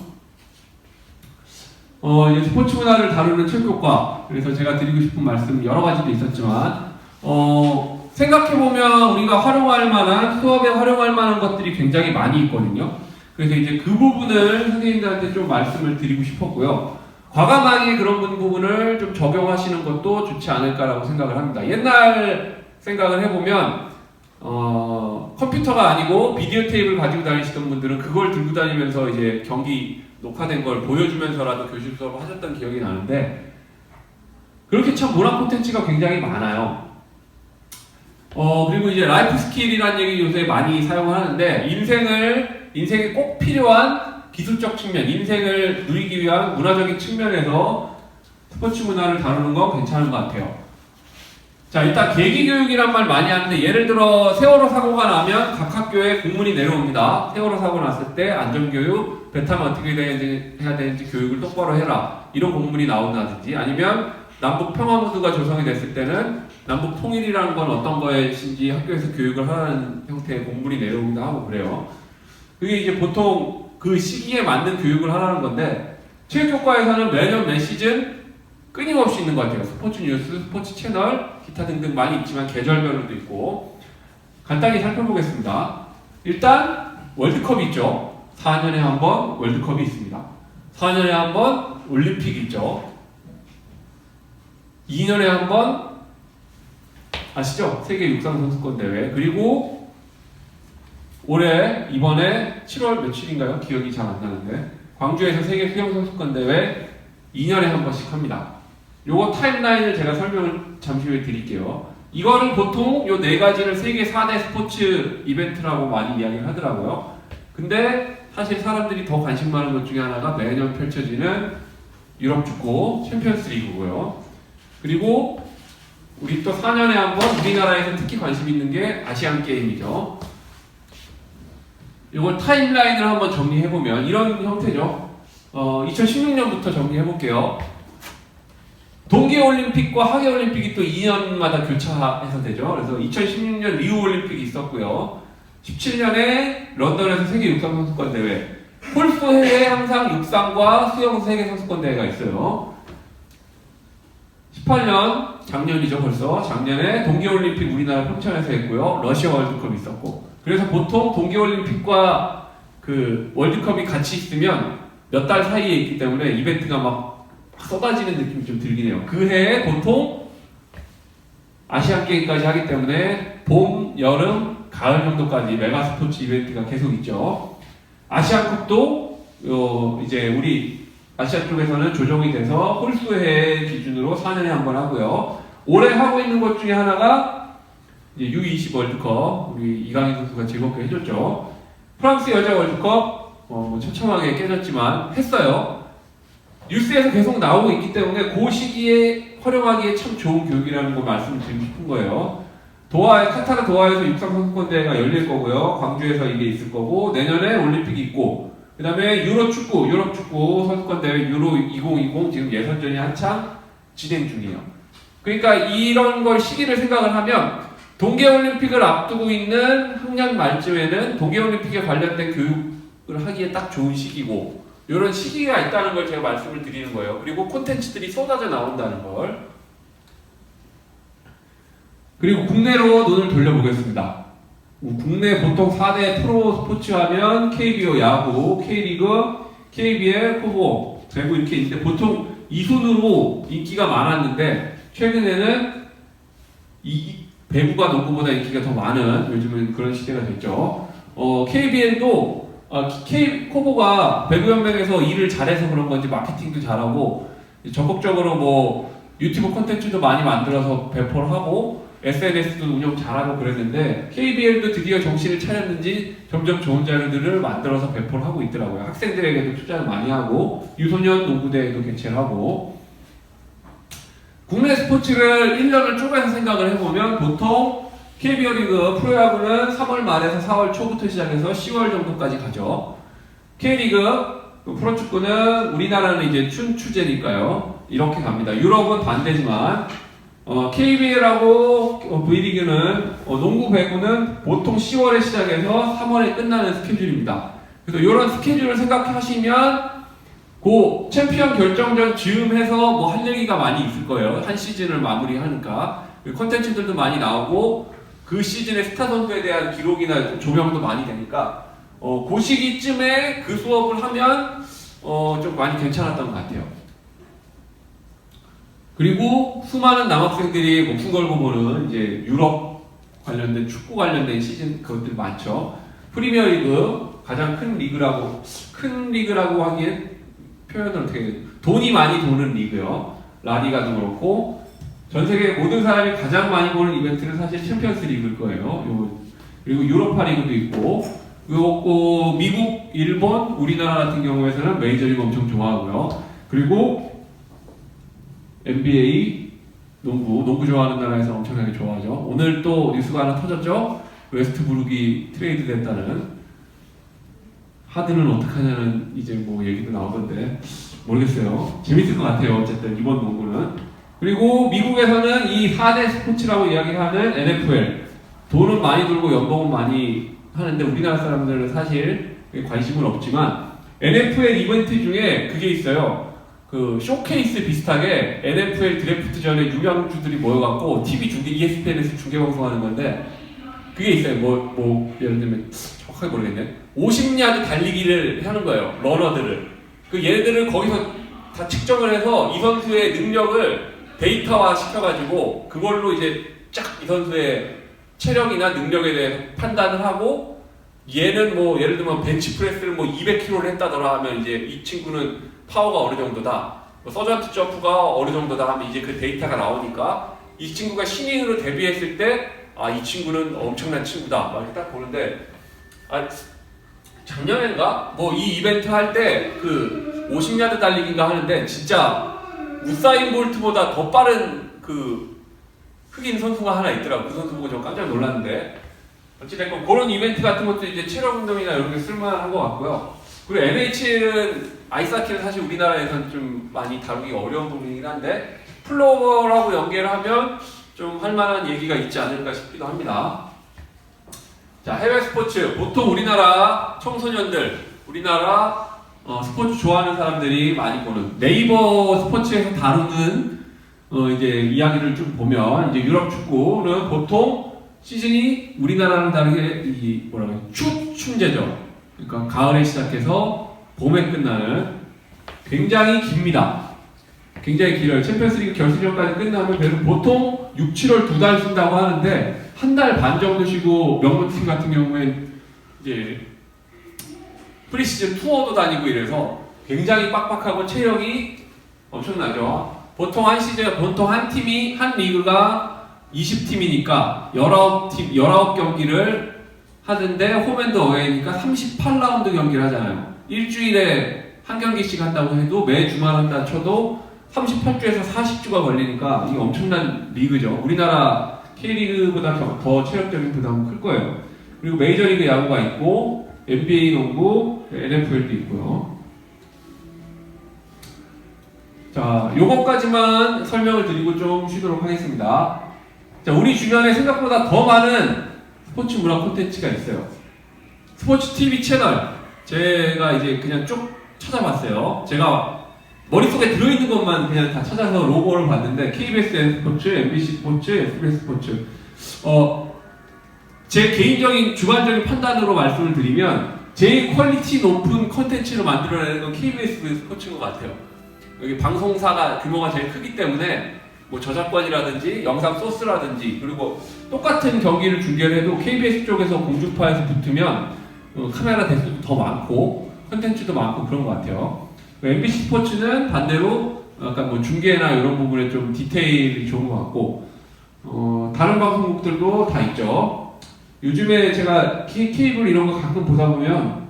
이제 스포츠 문화를 다루는 체육교과 그래서 제가 드리고 싶은 말씀 여러 가지도 있었지만 생각해보면 우리가 활용할 만한 수업에 활용할 만한 것들이 굉장히 많이 있거든요. 그래서 이제 그 부분을 선생님들한테 좀 말씀을 드리고 싶었고요. 과감하게 그런 부분을 좀 적용하시는 것도 좋지 않을까라고 생각을 합니다. 옛날 생각을 해보면 컴퓨터가 아니고 비디오 테이프를 가지고 다니시던 분들은 그걸 들고 다니면서 이제 경기 녹화된 걸 보여주면서라도 교실 수업을 하셨던 기억이 나는데 그렇게 참 문화 콘텐츠가 굉장히 많아요. 그리고 이제 라이프 스킬이라는 얘기 요새 많이 사용하는데 인생에 꼭 필요한 기술적 측면, 인생을 누리기 위한 문화적인 측면에서 스포츠 문화를 다루는 건 괜찮은 것 같아요. 자, 일단 계기교육이란 말 많이 하는데 예를 들어 세월호 사고가 나면 각 학교에 공문이 내려옵니다. 세월호 사고 났을 때 안전교육, 배 타면 어떻게 해야 되는지 교육을 똑바로 해라. 이런 공문이 나온다든지 아니면 남북 평화무드가 조성이 됐을 때는 남북 통일이라는 건 어떤 것인지 학교에서 교육을 하는 형태의 공문이 내려오기도 하고 그래요. 그게 이제 보통 그 시기에 맞는 교육을 하라는 건데 체육교과에서는 매년 매 시즌 끊임없이 있는 것 같아요. 스포츠 뉴스, 스포츠 채널, 기타 등등 많이 있지만 계절별로도 있고 간단히 살펴보겠습니다. 일단 월드컵이 있죠. 4년에 한 번 월드컵이 있습니다. 4년에 한 번 올림픽이 있죠. 2년에 한 번 아시죠? 세계 육상 선수권 대회. 그리고 올해 이번에 7월 며칠인가요? 기억이 잘 안 나는데 광주에서 세계 수영 선수권 대회 2년에 한 번씩 합니다. 요거 타임라인을 제가 설명을 잠시 후에 드릴게요. 이거는 보통 요 네 가지를 세계 4대 스포츠 이벤트라고 많이 이야기를 하더라고요. 근데 사실 사람들이 더 관심 많은 것 중에 하나가 매년 펼쳐지는 유럽 축구 챔피언스 리그고요. 그리고 우리 또 4년에 한 번 우리나라에서 특히 관심 있는 게 아시안 게임이죠. 이걸 타임라인을 한번 정리해보면 이런 형태죠. 2016년부터 정리해볼게요. 동계올림픽과 하계올림픽이 또 2년마다 교차해서 되죠. 그래서 2016년 리우올림픽이 있었고요. 17년에 런던에서 세계 육상선수권 대회. 홀수해에 항상 육상과 수영 세계 선수권 대회가 있어요. 18년 작년이죠 벌써. 작년에 동계올림픽 우리나라 평창에서 했고요. 러시아 월드컵이 있었고. 그래서 보통 동계올림픽과 그 월드컵이 같이 있으면 몇 달 사이에 있기 때문에 이벤트가 막 쏟아지는 느낌이 좀 들긴 해요. 그 해에 보통 아시안 게임까지 하기 때문에 봄, 여름, 가을 정도까지 메가 스포츠 이벤트가 계속 있죠. 아시안컵도 이제 우리 아시아 쪽에서는 조정이 돼서 홀수해 기준으로 4년에 한 번 하고요. 올해 하고 있는 것 중에 하나가 이제 U20 월드컵, 우리 이강인 선수가 즐겁게 해줬죠. 프랑스 여자 월드컵 처참하게 깨졌지만 했어요. 뉴스에서 계속 나오고 있기 때문에 그 시기에 활용하기에 참 좋은 교육이라는 걸 말씀을 드리고 싶은 거예요. 카타르 도하에서 육상 선수권 대회가 열릴 거고요. 광주에서 이게 있을 거고 내년에 올림픽이 있고 그 다음에 유럽 축구 선수권 대회 유로 2020 지금 예선전이 한창 진행 중이에요. 그러니까 이런 걸 시기를 생각을 하면 동계올림픽을 앞두고 있는 학년 말쯤에는 동계올림픽에 관련된 교육을 하기에 딱 좋은 시기고 이런 시기가 있다는 걸 제가 말씀을 드리는 거예요. 그리고 콘텐츠들이 쏟아져 나온다는 걸. 그리고 국내로 눈을 돌려보겠습니다. 국내 보통 4대 프로 스포츠 하면 KBO 야구, K리그, KBL, 코보, 배구 이렇게 있는데 보통 이 순으로 인기가 많았는데 최근에는 이 배구가 농구보다 인기가 더 많은 요즘은 그런 시대가 됐죠. KBL도 코보가 배구연맹에서 일을 잘해서 그런 건지 마케팅도 잘하고 적극적으로 뭐 유튜브 콘텐츠도 많이 만들어서 배포를 하고 SNS도 운영 잘하고 그랬는데 KBL도 드디어 정신을 차렸는지 점점 좋은 자료들을 만들어서 배포를 하고 있더라고요. 학생들에게도 투자를 많이 하고 유소년 농구대회도 개최를 하고 국내 스포츠를 1년을 쪼개서 생각을 해보면 보통 KBO 리그 프로야구는 3월 말에서 4월 초부터 시작해서 10월 정도까지 가죠. K리그 프로축구는 우리나라는 이제 춘추제니까요. 이렇게 갑니다. 유럽은 반대지만 KBL하고 V리그는 농구 배구는 보통 10월에 시작해서 3월에 끝나는 스케줄입니다. 그래서 이런 스케줄을 생각하시면 그 챔피언 결정전 즈음해서 뭐 할 얘기가 많이 있을 거예요. 한 시즌을 마무리하니까 콘텐츠들도 많이 나오고 그 시즌의 스타 선수에 대한 기록이나 조명도 많이 되니까 그 시기쯤에 그 수업을 하면 좀 많이 괜찮았던 것 같아요. 그리고 수많은 남학생들이 목숨 걸고 보는 이제 유럽 관련된 축구 관련된 시즌 그것들 많죠. 프리미어리그 가장 큰 리그라고 하기엔 표현을 어떻게 돈이 많이 도는 리그요. 라리가도 그렇고 전 세계 모든 사람이 가장 많이 보는 이벤트는 사실 챔피언스 리그일 거예요. 그리고 유로파 리그도 있고 그리고 미국, 일본, 우리나라 같은 경우에서는 메이저리그 엄청 좋아하고요. 그리고 NBA, 농구 좋아하는 나라에서 엄청나게 좋아하죠. 오늘 또 뉴스가 하나 터졌죠? 웨스트브룩이 트레이드 됐다는. 하드는 어떡하냐는 이제 뭐 얘기도 나오던데 모르겠어요. 재밌을 것 같아요. 어쨌든 이번 농구는. 그리고 미국에서는 이 4대 스포츠라고 이야기하는 NFL 돈은 많이 들고 연봉은 많이 하는데 우리나라 사람들은 사실 관심은 없지만 NFL 이벤트 중에 그게 있어요. 그 쇼케이스 비슷하게 NFL 드래프트 전에 유명주들이 모여갖고 TV 중계 ESPN에서 중계방송하는 건데 그게 있어요. 뭐 예를 들면 정확하게 모르겠네. 50야드 달리기를 하는 거예요. 러너들을. 그 얘네들을 거기서 다 측정을 해서 이 선수의 능력을 데이터화 시켜가지고 그걸로 이제 쫙 이 선수의 체력이나 능력에 대해서 판단을 하고 얘는 뭐 예를 들면 벤치프레스를 뭐 200kg를 했다더라 하면 이제 이 친구는 파워가 어느 정도다, 뭐 서전트 점프가 어느 정도다 하면 이제 그 데이터가 나오니까 이 친구가 신인으로 데뷔했을 때 아, 이 친구는 엄청난 친구다 막 이렇게 딱 보는데, 아, 작년인가 뭐 이 이벤트 할 때 그 50야드 달리기인가 하는데 진짜 우사인 볼트보다 더 빠른 그 흑인 선수가 하나 있더라고. 그 선수 보고 저 깜짝 놀랐는데, 어찌됐건 그런 이벤트 같은 것도 이제 체력 운동이나 이런 게 쓸만한 것 같고요. 그리고 NHL은 아이스하키는 사실 우리나라에서는 좀 많이 다루기 어려운 부분이긴 한데 플로어라고 연계를 하면 좀 할만한 얘기가 있지 않을까 싶기도 합니다. 자, 해외 스포츠. 보통 우리나라 청소년들, 우리나라 스포츠 좋아하는 사람들이 많이 보는 네이버 스포츠에서 다루는 이제 이야기를 좀 보면 이제 유럽 축구는 보통 시즌이 우리나라랑 다르게 이 뭐라고 해야 춘제죠. 그러니까 가을에 시작해서 봄에 끝나는 굉장히 깁니다. 굉장히 길어요. 챔피언스리그 결승전까지 끝나면 그래도 보통 6, 7월 2달 쉰다고 하는데 한 달 반 정도 쉬고 명문팀 같은 경우엔 이제 프리시즌 투어도 다니고 이래서 굉장히 빡빡하고 체력이 엄청나죠. 보통 한 시즌, 보통 한 팀이, 한 리그가 20팀이니까 19경기를 하는데 홈앤드 어웨이니까 38라운드 경기를 하잖아요. 일주일에 한 경기씩 한다고 해도 매 주말 한다 쳐도 38주에서 40주가 걸리니까 이게 엄청난 리그죠. 우리나라 K리그보다 더 체력적인 부담은 클 거예요. 그리고 메이저리그 야구가 있고 NBA 농구, NFL도 있고요. 자, 요거까지만 설명을 드리고 좀 쉬도록 하겠습니다. 자, 우리 주변에 생각보다 더 많은 스포츠 문화 콘텐츠가 있어요. 스포츠 TV 채널 제가 이제 그냥 쭉 찾아봤어요. 제가 머릿속에 들어있는 것만 그냥 다 찾아서 로고를 봤는데 KBS 스포츠, MBC 스포츠, SBS 스포츠. 제 개인적인 주관적인 판단으로 말씀을 드리면 제일 퀄리티 높은 콘텐츠를 만들어내는 건 KBS 스포츠인 것 같아요. 여기 방송사가 규모가 제일 크기 때문에 뭐 저작권이라든지 영상 소스라든지, 그리고 똑같은 경기를 중계를 해도 KBS 쪽에서 공중파에서 붙으면 카메라 대수도 더 많고 콘텐츠도 많고 그런 것 같아요. MBC 스포츠는 반대로 약간 뭐 중계나 이런 부분에 좀 디테일이 좋은 것 같고, 다른 방송국들도 다 있죠. 요즘에 제가 케이블 이런 거 가끔 보다 보면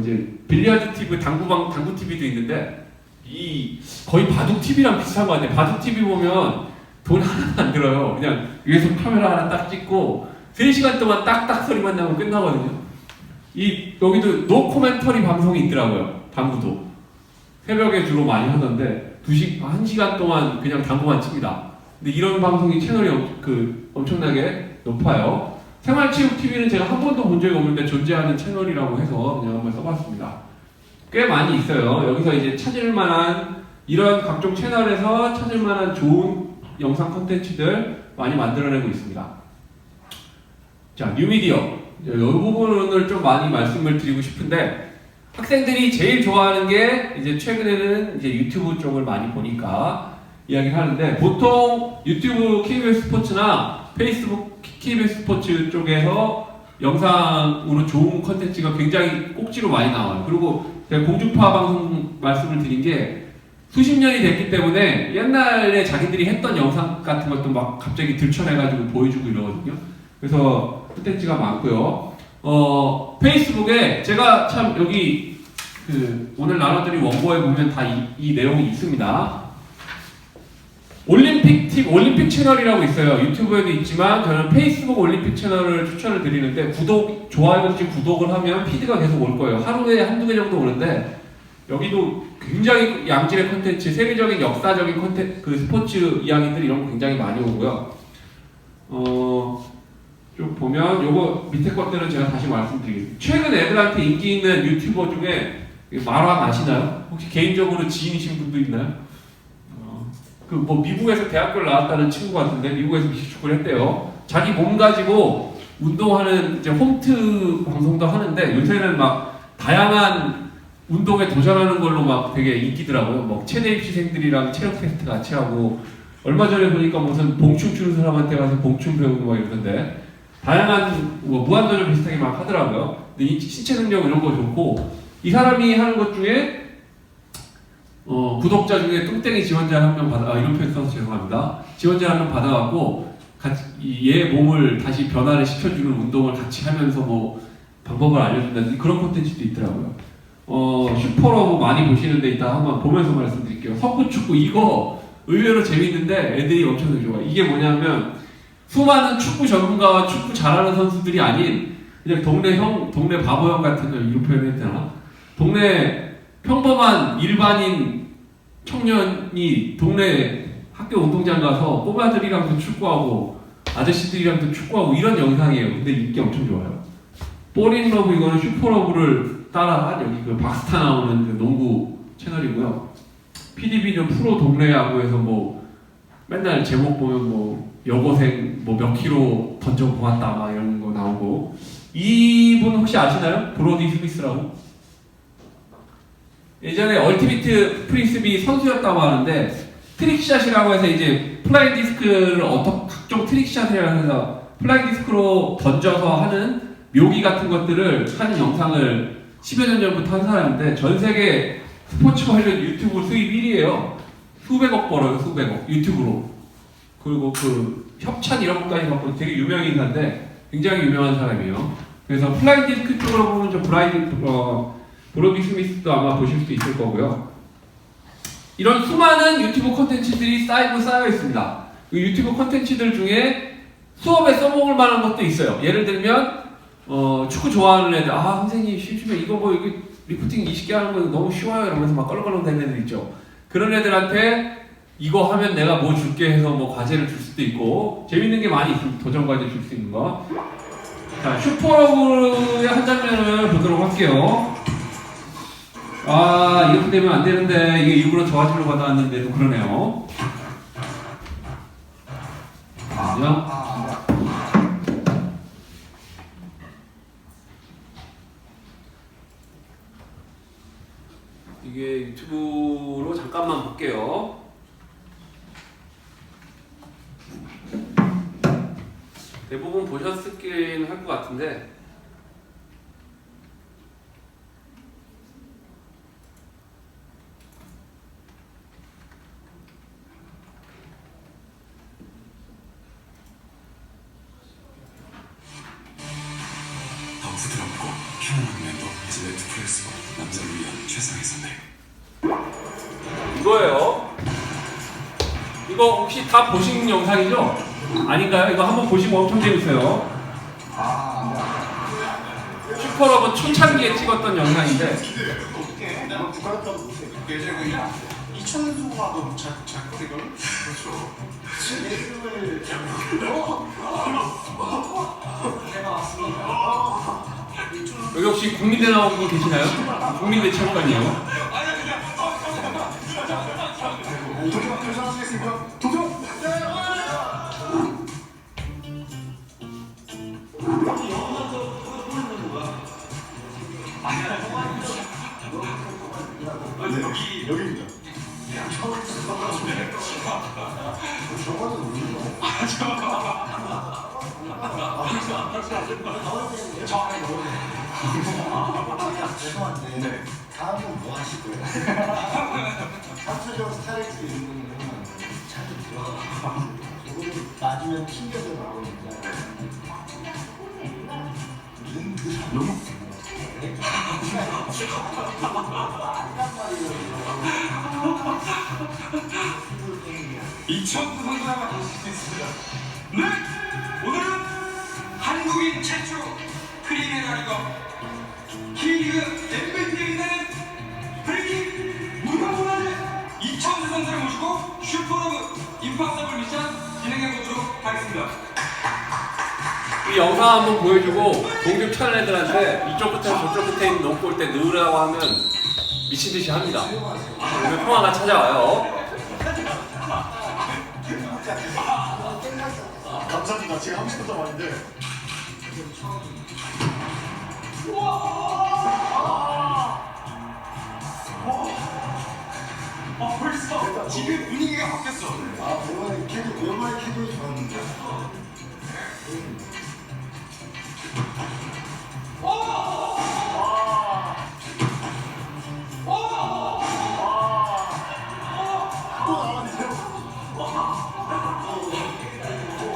이제 빌리아드 TV, 당구 TV도 있는데 이 거의 바둑 TV랑 비슷한 것 같아요. 바둑 TV 보면 돈 하나도 안 들어요. 그냥 위에서 카메라 하나 딱 찍고 3시간 동안 딱딱 소리만 나면 끝나거든요. 여기도 노 코멘터리 방송이 있더라고요. 당구도. 새벽에 주로 많이 하던데 1시간 동안 그냥 당구만 칩니다. 근데 이런 방송이 채널이 엄청나게 높아요. 생활체육TV는 제가 한 번도 본 적이 없는데 존재하는 채널이라고 해서 그냥 한번 써봤습니다. 꽤 많이 있어요. 여기서 이제 찾을만한, 이런 각종 채널에서 찾을만한 좋은 영상 콘텐츠들 많이 만들어내고 있습니다. 자, 뉴미디어. 이 부분을 좀 많이 말씀을 드리고 싶은데, 학생들이 제일 좋아하는 게 이제 최근에는 이제 유튜브 쪽을 많이 보니까 이야기를 하는데, 보통 유튜브 KBS 스포츠나 페이스북 KBS 스포츠 쪽에서 영상으로 좋은 컨텐츠가 굉장히 꼭지로 많이 나와요. 그리고 제가 공중파 방송 말씀을 드린 게 수십 년이 됐기 때문에 옛날에 자기들이 했던 영상 같은 것도 막 갑자기 들춰내가지고 보여주고 이러거든요. 그래서 콘텐츠가 많고요. 페이스북에 제가 참 여기 오늘 나눠드린 원고에 보면 다 이 내용이 있습니다. 올림픽 채널이라고 있어요. 유튜브에도 있지만 저는 페이스북 올림픽 채널을 추천을 드리는데, 좋아요 없이 구독을 하면 피드가 계속 올 거예요. 하루에 한두 개 정도 오는데, 여기도 굉장히 양질의 콘텐츠, 세계적인 역사적인 콘텐츠, 스포츠 이야기들 이런 거 굉장히 많이 오고요. 좀 보면 요거 밑에 것들은 제가 다시 말씀드리겠습니다. 최근 애들한테 인기 있는 유튜버 중에 마람 아시나요? 혹시 개인적으로 지인이신 분도 있나요? 뭐 미국에서 대학교를 나왔다는 친구 같은데 미국에서 미식축구를 했대요. 자기 몸 가지고 운동하는 이제 홈트 방송도 하는데, 요새는 막 다양한 운동에 도전하는 걸로 막 되게 인기더라고요. 뭐 체대 입시생들이랑 체력 테스트 같이 하고 얼마 전에 보니까 무슨 봉춤 추는 사람한테 가서 봉춤 배우고 막 이러던데 다양한 뭐 무한도전 비슷하게 막 하더라고요. 근데 이 신체 능력 이런 거 좋고 이 사람이 하는 것 중에 구독자 중에 뚱땡이 지원자 한 명 받아 이런 표현 써서 죄송합니다. 지원자 한 명 받아갖고 같이 얘 몸을 다시 변화를 시켜주는 운동을 같이 하면서 뭐 방법을 알려준다든지 그런 콘텐츠도 있더라고요. 슈퍼러브 많이 보시는데 이따 한번 보면서 말씀드릴게요. 석구축구 이거 의외로 재밌는데 애들이 엄청 좋아요. 이게 뭐냐면 수많은 축구 전문가와 축구 잘하는 선수들이 아닌 그냥 동네 바보 형 같은 거 이런 표현해야 되나? 동네 평범한 일반인 청년이 동네 학교 운동장 가서 꼬마들이랑도 축구하고 아저씨들이랑도 축구하고 이런 영상이에요. 근데 인기 엄청 좋아요. 볼인러브 이거는 슈퍼러브를 따라한 여기 그 박스타 나오는 그 농구 채널이고요. PDB는 프로 동네 야구에서 뭐 맨날 제목 보면 뭐 여고생 뭐 몇 킬로 던져 보았다 막 이런 거 나오고 이분 혹시 아시나요? 브로디 스미스라고? 예전에 얼티미트 프리스비 선수였다고 하는데 트릭샷이라고 해서 이제 플라잉 디스크를 각종 트릭샷을 해서 플라잉 디스크로 던져서 하는 묘기 같은 것들을 하는 영상을 10여 년 전부터 한 사람인데 전 세계 스포츠 관련 유튜브 수입 1위에요. 수백억 벌어요, 수백억 유튜브로. 그리고 그 협찬 이런 것까지 받고 되게 유명한 인사인데 굉장히 유명한 사람이에요. 그래서 플라잉 디스크 쪽으로 보면 좀 브로디 스미스도 아마 보실 수 있을 거고요. 이런 수많은 유튜브 콘텐츠들이 쌓여 있습니다. 그 유튜브 콘텐츠들 중에 수업에 써먹을 만한 것도 있어요. 예를 들면 축구 좋아하는 애들 선생님 심심해 이거 뭐 이거 리프팅 20개 하는 거 너무 쉬워요 이러면서 막 껄렁껄렁대는 애들 있죠. 그런 애들한테 이거 하면 내가 뭐 줄게 해서 뭐 과제를 줄 수도 있고 재밌는 게 많이 있습니다. 도전 과제 줄 수 있는 거. 자, 슈퍼러브의 한 장면을 보도록 할게요. 이렇게 되면 안 되는데 이게 일부러 저하실로 받아왔는데도 그러네요. 이게 유튜브로 잠깐만 볼게요. 대부분 보셨을긴 할 것 같은데 부드럽고 편안한 면도 이제 넷플릭스와 남자를 위한 최상의 선택. 이거예요. 이거 혹시 다 보신 영상이죠? 아닌가요? 이거 한번 보시면 엄청 재밌어요. 슈퍼러브 초창기에 찍었던 영상인데 이천수하고 작거리걸? 그렇죠. 여기 혹시 국민대 나온 분 계시나요? 국민대 체육관이에요. 여기입니다. 죄송한데 다음은 뭐 하실 거예요? 합쳐져 스타일리스트 이런 거는 잘좀 들어가. 이거는 맞으면 튕겨서 나오니까. 너무 이천수 선수가 보실 수 있습니다. 네! 오늘은 한국인 최초 프리미어 리그 K리그 MVP에 있는 브레이킹 무명문화재 이천수 선수를 모시고 슈퍼러브 임파서블 미션 진행해 보도록 하겠습니다. 이 영상 한번 보여주고 동급 차는 애들한테 이쪽 끝에 저쪽 끝에 있는 놓고 올 때 넣으라고 하면 미친듯이 합니다. 그러면 평화가 찾아와요. 감사합니다. 제가 하고 싶었던 말인데. 벌써 지금 분위기가 바뀌었어. 아, 오랜만에 캐도 좋았는데.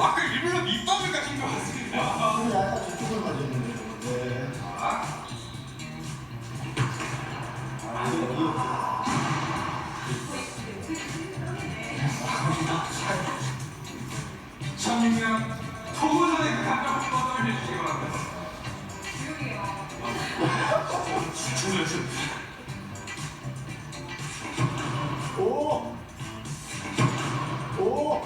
아까 일부러 밑밥을 가진 것 같습니다. 우리 아까 저쪽을 맞았는데. 네. 정면 토고전에 그 감정 뻗어를 해주시기 바랍니다. 오! 오!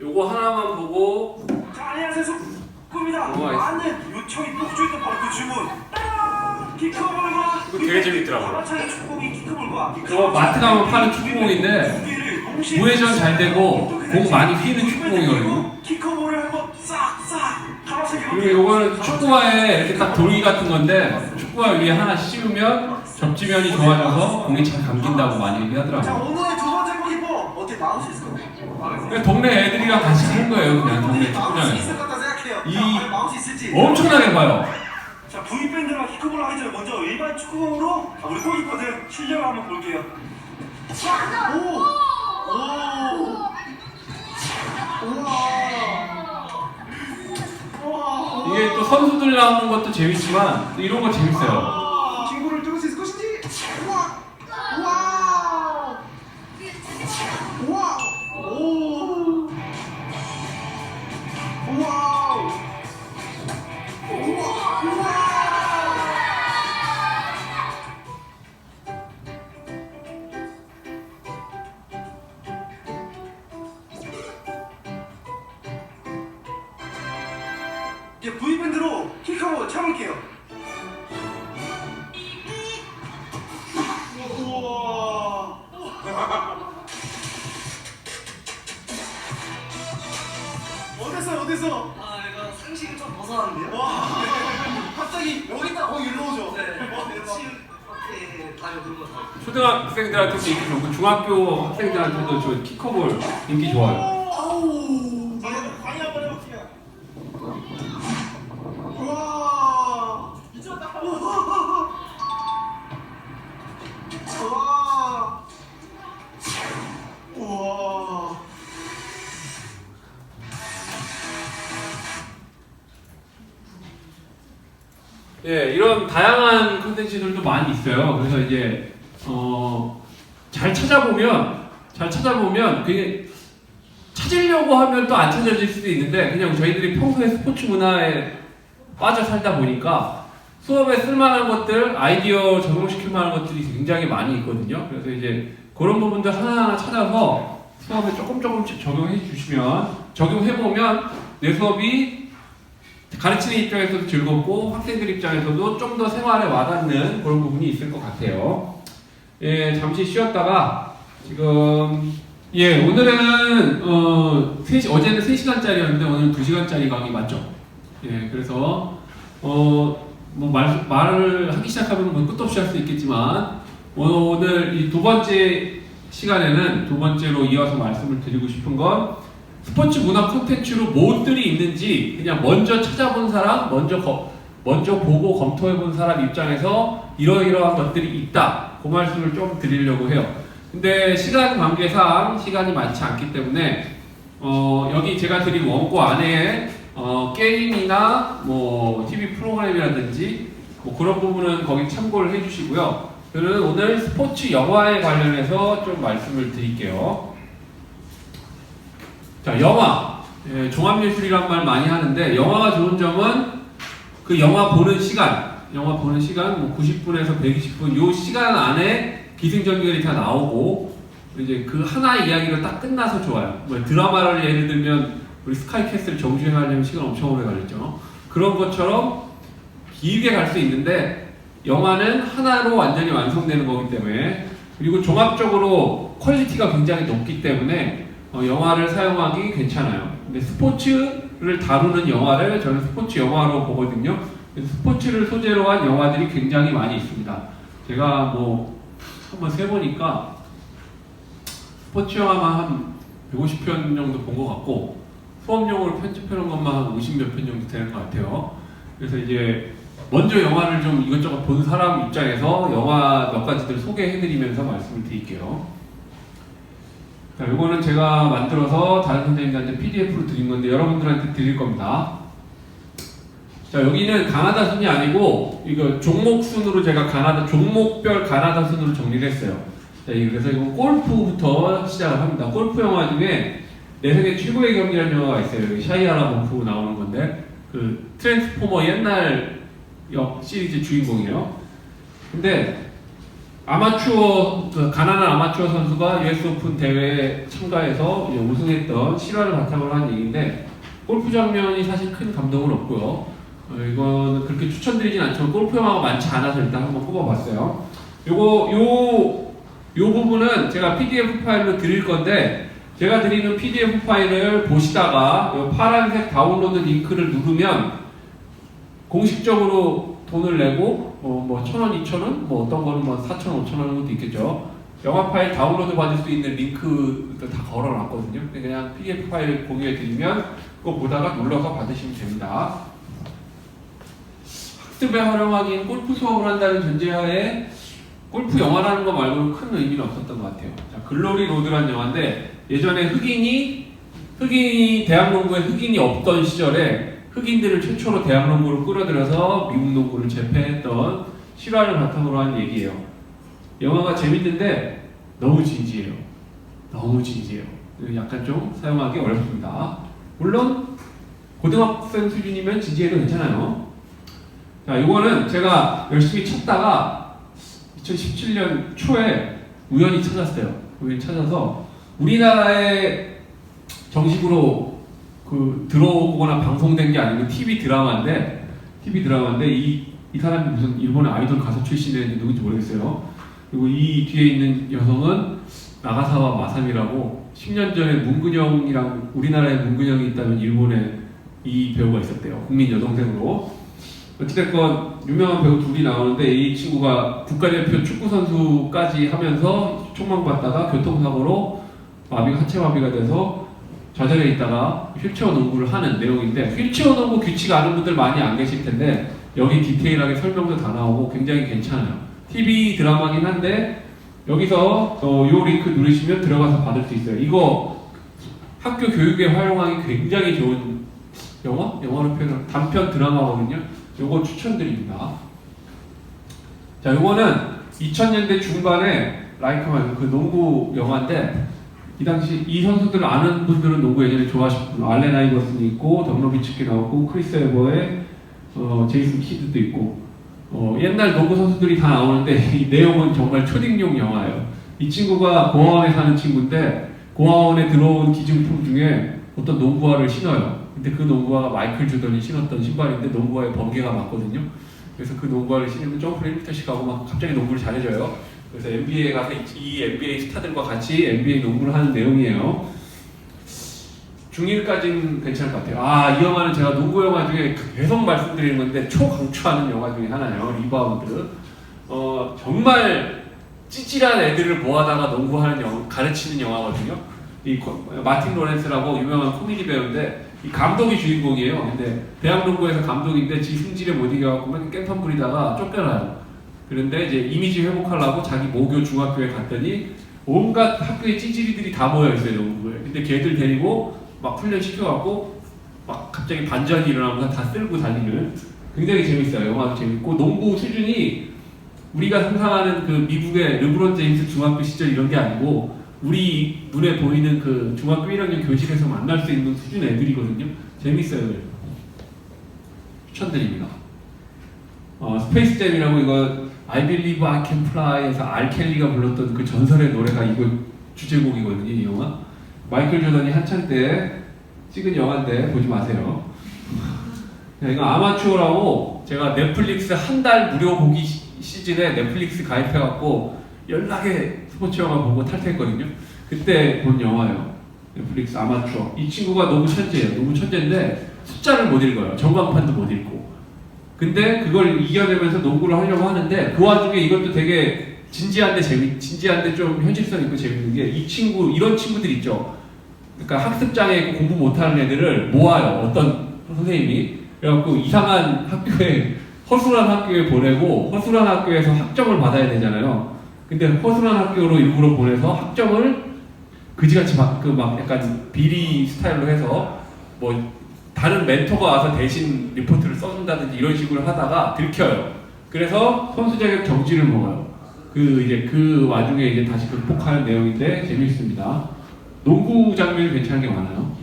요거 하나만 보고 자, 안녕하세요. 꿈입니다. 뭐가 있어? 맞는 요청이 폭주했던 바로 그 주문. 키커볼과 이거 되게 재밌더라고요. 차의 축구공이 키커볼과 그거 마트 가면 파는 축구공인데 우회전 잘 되고 공 많이 휘는 축구공이거든요. 키커볼을 한번 싹싹 갈아서 그리고 요거는 축구화에 이렇게 딱 돌기 같은 건데 축구화 위에 하나 씌우면 접지면이 좋아져서 공이 잘 감긴다고 많이 자, 얘기하더라고요. 오늘의 두 번째 골키퍼 어떻게 나올 수 있을까요? 그냥 동네 애들이랑 같이 한 거예요, 그냥 동네 나올 수 있을 축구장에서. 것 같다 생각해요. 이- 자, 과연 나올 수 있을지. 엄청나게 봐요. 자, V밴드랑 키커볼 하기 전에 먼저 일반 축구공으로 우리 골키퍼들 실력을 한번 볼게요. 오! 오! 우와! 이게 또 선수들 나오는 것도 재밌지만 또 이런 거 재밌어요. 친구를 뚫을 수 있을 것인지. 우와! 우와! 우와! 오! 우와! 우와! 우와! 이제 V밴드로 키커볼 참을게요. 우와! 어땠어요? 어땠어? 아 이거 상식을 좀 벗어났는데요? 와! 갑자기 여기 딱 거기 일로 오죠? 네. 와, 대박. 치유 다리 그런 거 같아요. 초등학생들한테도 인기 좋고 중학교 학생들한테도 저 키커볼 인기 좋아요. 아우! 강의 한번 해볼게요. 우와! 미쳤다. 우와! 우와! 예, 이런 다양한 콘텐츠들도 많이 있어요. 그래서 이제 잘 찾아보면 그게 찾으려고 하면 또 안 찾아질 수도 있는데 그냥 저희들이 평소에 스포츠 문화에 빠져 살다 보니까 수업에 쓸만한 것들, 아이디어 적용시킬 만한 것들이 굉장히 많이 있거든요. 그래서 이제 그런 부분들 하나하나 찾아서 수업에 조금씩 적용해보면 내 수업이 가르치는 입장에서도 즐겁고 학생들 입장에서도 좀 더 생활에 와닿는 그런 부분이 있을 것 같아요. 예, 잠시 쉬었다가 지금 오늘은 어제는 3시간짜리였는데 오늘은 2시간짜리 강의 맞죠? 예, 그래서 말을 하기 시작하면 뭐 끝도 없이 할 수 있겠지만 오늘 이 두 번째 시간에는 두 번째로 이어서 말씀을 드리고 싶은 건 스포츠 문화 콘텐츠로 무엇들이 있는지 그냥 먼저 찾아본 사람, 먼저 보고 검토해본 사람 입장에서 이러이러한 것들이 있다. 그 말씀을 좀 드리려고 해요. 근데 시간 관계상 시간이 많지 않기 때문에 여기 제가 드린 원고 안에 게임이나 뭐 TV 프로그램이라든지 뭐 그런 부분은 거기 참고를 해주시고요. 저는 오늘 스포츠 영화에 관련해서 좀 말씀을 드릴게요. 자, 영화. 예, 종합예술이란 말 많이 하는데 영화가 좋은 점은 그 영화 보는 시간 뭐 90분에서 120분 요 시간 안에 기승전결이 다 나오고 이제 그 하나 이야기로 딱 끝나서 좋아요. 뭐 드라마를 예를 들면 우리 스카이캐슬 정주행하려면 시간 엄청 오래 걸렸죠. 그런 것처럼 길게 갈 수 있는데 영화는 하나로 완전히 완성되는 거기 때문에 그리고 종합적으로 퀄리티가 굉장히 높기 때문에 영화를 사용하기 괜찮아요. 근데 스포츠를 다루는 영화를 저는 스포츠 영화로 보거든요. 그래서 스포츠를 소재로 한 영화들이 굉장히 많이 있습니다. 제가 뭐 한번 세보니까 스포츠 영화만 한 150편 정도 본 것 같고 수업용으로 편집해놓은 것만 한 50몇 편 정도 되는 것 같아요. 그래서 이제 먼저 영화를 좀 이것저것 본 사람 입장에서 영화 몇 가지들 소개해드리면서 말씀을 드릴게요. 자, 이거는 제가 만들어서 다른 선생님들한테 PDF로 드린 건데 여러분들한테 드릴 겁니다. 자, 여기는 가나다 순이 아니고 이거 종목 순으로 제가 종목별 가나다 순으로 정리를 했어요. 자, 그래서 이거 골프부터 시작을 합니다. 골프 영화 중에 내 세계 최고의 경기라는 영화가 있어요. 여기 샤이아 라보프 나오는 건데 그 트랜스포머 옛날 시리즈 주인공이에요. 근데 가난한 아마추어 선수가 US 오픈 대회에 참가해서 우승했던 실화를 바탕으로 한 얘기인데 골프 장면이 사실 큰 감동은 없고요. 이거는 그렇게 추천드리진 않지만 골프 영화가 많지 않아서 일단 한번 뽑아봤어요. 요 부분은 제가 PDF 파일로 드릴 건데 제가 드리는 PDF 파일을 보시다가 이 파란색 다운로드 링크를 누르면 공식적으로 돈을 내고 뭐 1,000원, 2,000원, 뭐 어떤 거는 뭐 4,000원, 5,000원인 것도 있겠죠. 영화 파일 다운로드 받을 수 있는 링크도 다 걸어놨거든요. 그냥 PDF 파일 공유해 드리면 그거 보다가 눌러서 받으시면 됩니다. 학습에 활용하기엔 골프 수업을 한다는 전제하에 골프 영화라는 거 말고는 큰 의미는 없었던 것 같아요. 자, 글로리 로드라는 영화인데 예전에 흑인이 대학농구에 흑인이 없던 시절에 흑인들을 최초로 대학농구로 끌어들여서 미국 농구를 제패했던 실화를 바탕으로 한 얘기예요. 영화가 재밌는데 너무 진지해요. 약간 좀 사용하기 어렵습니다. 물론 고등학생 수준이면 진지해도 괜찮아요. 자, 이거는 제가 열심히 찾다가 2017년 초에 우연히 찾아서 우리나라에 정식으로 들어오거나 방송된 게 아니고 TV 드라마인데 이 사람이 무슨 일본의 아이돌 가수 출신인지 누군지 모르겠어요. 그리고 이 뒤에 있는 여성은 나가사와 마사미라고 10년 전에 문근영이랑 우리나라에 문근영이 있다면 일본에 이 배우가 있었대요. 국민 여동생으로. 어찌됐건 유명한 배우 둘이 나오는데 이 친구가 국가대표 축구선수까지 하면서 촉망받다가 교통사고로 하체 마비가 돼서 좌절해 있다가 휠체어 농구를 하는 내용인데 휠체어 농구 규칙 아는 분들 많이 안 계실 텐데 여기 디테일하게 설명도 다 나오고 굉장히 괜찮아요. TV 드라마긴 한데 여기서 요 링크 누르시면 들어가서 받을 수 있어요. 이거 학교 교육에 활용하기 굉장히 좋은 영화로 표현하면 단편 드라마거든요. 요거 추천드립니다. 자, 요거는 2000년대 중반에 라이커만 그 농구 영화인데 이 당시 이 선수들을 아는 분들은 농구 예전에 좋아하셨고 알렌 아이버슨이 있고 덕노비츠키 나오고 크리스 에버에 제이슨 키드도 있고 옛날 농구 선수들이 다 나오는데 이 내용은 정말 초딩용 영화예요. 이 친구가 고아원에 사는 친구인데 고아원에 들어온 기증품 중에 어떤 농구화를 신어요. 근데 그 농구화가 마이클 조던이 신었던 신발인데 농구화에 번개가 맞거든요. 그래서 그 농구화를 신으면 점프를 1m씩 하고 막 갑자기 농구를 잘해줘요. 그래서 NBA에 가서 이 NBA 스타들과 같이 NBA 농구를 하는 내용이에요. 중1까지는 괜찮을 것 같아요. 이 영화는 제가 농구 영화 중에 계속 말씀드리는 건데 초강추하는 영화 중에 하나예요. 리바운드. 정말 찌질한 애들을 모아다가 농구하는 가르치는 영화거든요. 이 마틴 로렌스라고 유명한 코미디 배우인데 이 감독이 주인공이에요. 근데 대학농구에서 감독인데 지 승질에 못 이겨갖고 맨 깽판 부리다가 쫓겨나요. 그런데 이제 이미지 회복하려고 자기 모교 중학교에 갔더니 온갖 학교의 찌질이들이 다 모여 있어요 농구부에. 근데 걔들 데리고 막 훈련 시켜갖고 막 갑자기 반전이 일어나면서 다 쓸고 달리는 굉장히 재밌어요. 영화도 재밌고 농구 수준이 우리가 상상하는 그 미국의 르브론 제임스 중학교 시절 이런 게 아니고 우리 눈에 보이는 그 중학교 1학년 교실에서 만날 수 있는 수준의 애들이거든요. 재밌어요. 추천드립니다. 스페이스잼이라고 이거 I Believe I Can Fly에서 알 켈리가 불렀던 그 전설의 노래가 이거 주제곡이거든요. 이 영화. 마이클 조던이 한창 때 찍은 영화인데 보지 마세요. 이거 아마추어라고 제가 넷플릭스 한 달 무료 보기 시즌에 넷플릭스 가입해갖고 연락에 스포츠 영화 보고 탈퇴했거든요. 그때 본 영화예요. 넷플릭스 아마추어. 이 친구가 너무 천재예요. 너무 천재인데 숫자를 못 읽어요. 전광판도 못 읽고. 근데 그걸 이겨내면서 농구를 하려고 하는데 그 와중에 이것도 되게 진지한데 좀 현실성 있고 재밌는 게 이 친구 이런 친구들 있죠. 그러니까 학습장에 있고 공부 못하는 애들을 모아요. 어떤 선생님이. 그래갖고 이상한 학교에 허술한 학교에 보내고 허술한 학교에서 학점을 받아야 되잖아요. 근데 허술한 학교로 일부러 보내서 학점을 그지같이 막 약간 비리 스타일로 해서 뭐 다른 멘토가 와서 대신 리포트를 써준다든지 이런 식으로 하다가 들켜요. 그래서 선수 자격 정지를 먹어요. 그 와중에 이제 다시 극복하는 내용인데 재밌습니다. 농구 장면이 괜찮은 게 많아요.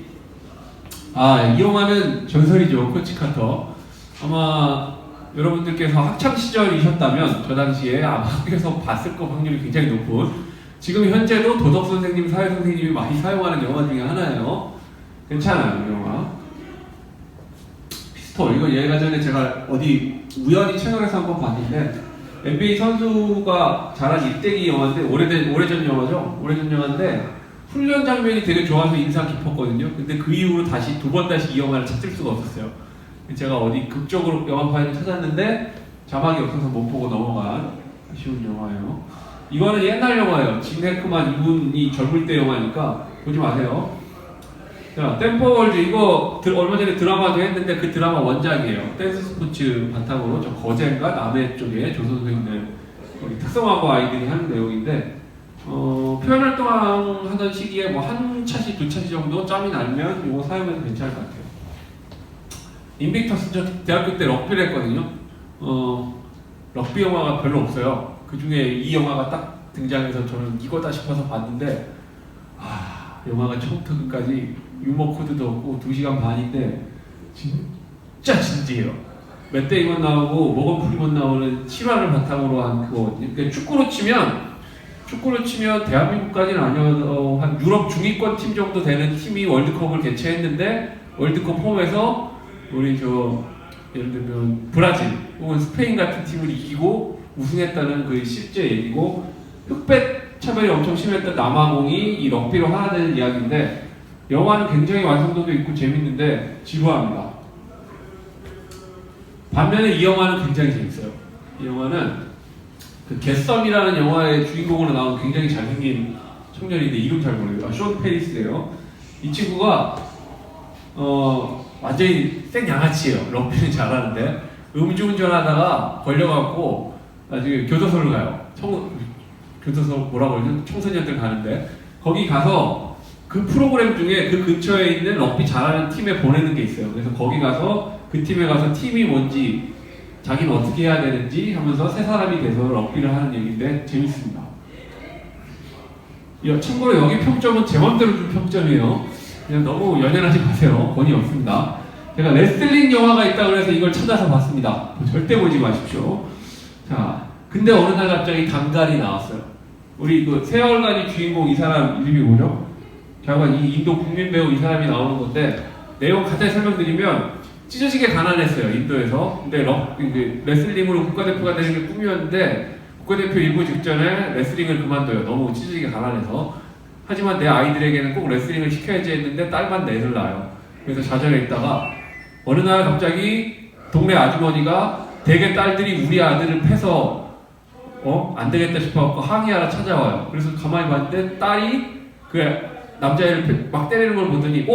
이 영화는 전설이죠. 코치 카터. 아마 여러분들께서 학창 시절이셨다면 저 당시에 아마 학교에서 봤을 거 확률이 굉장히 높은 지금 현재도 도덕 선생님, 사회 선생님이 많이 사용하는 영화 중에 하나예요. 괜찮아요, 이 영화. 피스톨. 이거 예가 전에 제가 어디 우연히 채널에서 한번 봤는데 NBA 선수가 잘한 일대기 영화인데 오래전 영화죠. 오래전 영화인데 훈련 장면이 되게 좋아서 인상 깊었거든요. 근데 그 이후로 두 번 다시 이 영화를 찾을 수가 없었어요. 제가 어디 극적으로 영화 파일을 찾았는데 자막이 없어서 못 보고 넘어간 아쉬운 영화예요. 이거는 옛날 영화예요. 진 해크만 이분이 젊을 때 영화니까 보지 마세요. 자, 댄퍼월드 이거 얼마 전에 드라마도 했는데 그 드라마 원작이에요. 댄스 스포츠 바탕으로 저 거제인가 남해 쪽에 조선소인들 특성화고 아이들이 하는 내용인데 표현활동 하던 시기에 뭐 한 차시 두 차시 정도 짬이 나면 이거 사용해도 괜찮을 것 같아요. 인빅터스 저 대학교 때 럭비를 했거든요. 럭비 영화가 별로 없어요. 그 중에 이 영화가 딱 등장해서 저는 이거다 싶어서 봤는데 영화가 처음부터 끝까지 유머 코드도 없고 2시간 반인데 진짜 진지해요. 맷 데이먼 나오고 모건 프리먼 나오는 실화를 바탕으로 한 그거. 그러니까 축구로 치면 대한민국까지는 아니어도 한 유럽 중위권 팀 정도 되는 팀이 월드컵을 개최했는데 월드컵 홈에서 우리 예를 들면 브라질 혹은 스페인 같은 팀을 이기고 우승했다는 그 실제 얘기고 흑백 차별이 엄청 심했던 남아공이 이 럭비로 하나 되는 이야기인데 영화는 굉장히 완성도도 있고 재밌는데 지루합니다. 반면에 이 영화는 굉장히 재밌어요. 이 영화는 그 겟썸이라는 영화의 주인공으로 나온 굉장히 잘생긴 청년인데 이름 잘 모르겠어요. 숀 페리스예요. 이 친구가 완전히 생양아치예요. 럭비는 잘하는데 음주운전하다가 걸려갖고 나중에 교도소를 가요. 교도소 뭐라고 그러죠? 청소년들 가는데 거기 가서 그 프로그램 중에 그 근처에 있는 럭비 잘하는 팀에 보내는 게 있어요. 그래서 거기 가서 그 팀에 가서 팀이 뭔지 자기는 어떻게 해야 되는지 하면서 세 사람이 돼서 럭비를 하는 얘기인데 재밌습니다. 참고로 여기 평점은 제 맘대로 준 평점이에요. 그냥 너무 연연하지 마세요. 권위 없습니다. 제가 레슬링 영화가 있다고 해서 이걸 찾아서 봤습니다. 절대 보지 마십시오. 자, 근데 어느 날 갑자기 단갈이 나왔어요. 우리 그 세월간이 주인공 이 사람 이름이 뭐죠? 자관 이 인도 국민 배우 이 사람이 나오는 건데 내용 간단히 설명드리면 찢어지게 가난했어요. 인도에서. 근데 레슬링으로 국가대표가 되는 게 꿈이었는데 국가대표 일부 직전에 레슬링을 그만둬요. 너무 찢어지게 가난해서. 하지만 내 아이들에게는 꼭 레슬링을 시켜야지 했는데 딸만 넷을 낳아요. 그래서 좌절해 있다가 어느 날 갑자기 동네 아주머니가 대개 딸들이 우리 아들을 패서 안 되겠다 싶어갖고 항의하러 찾아와요. 그래서 가만히 봤는데 딸이 그 남자애를 막 때리는 걸 보더니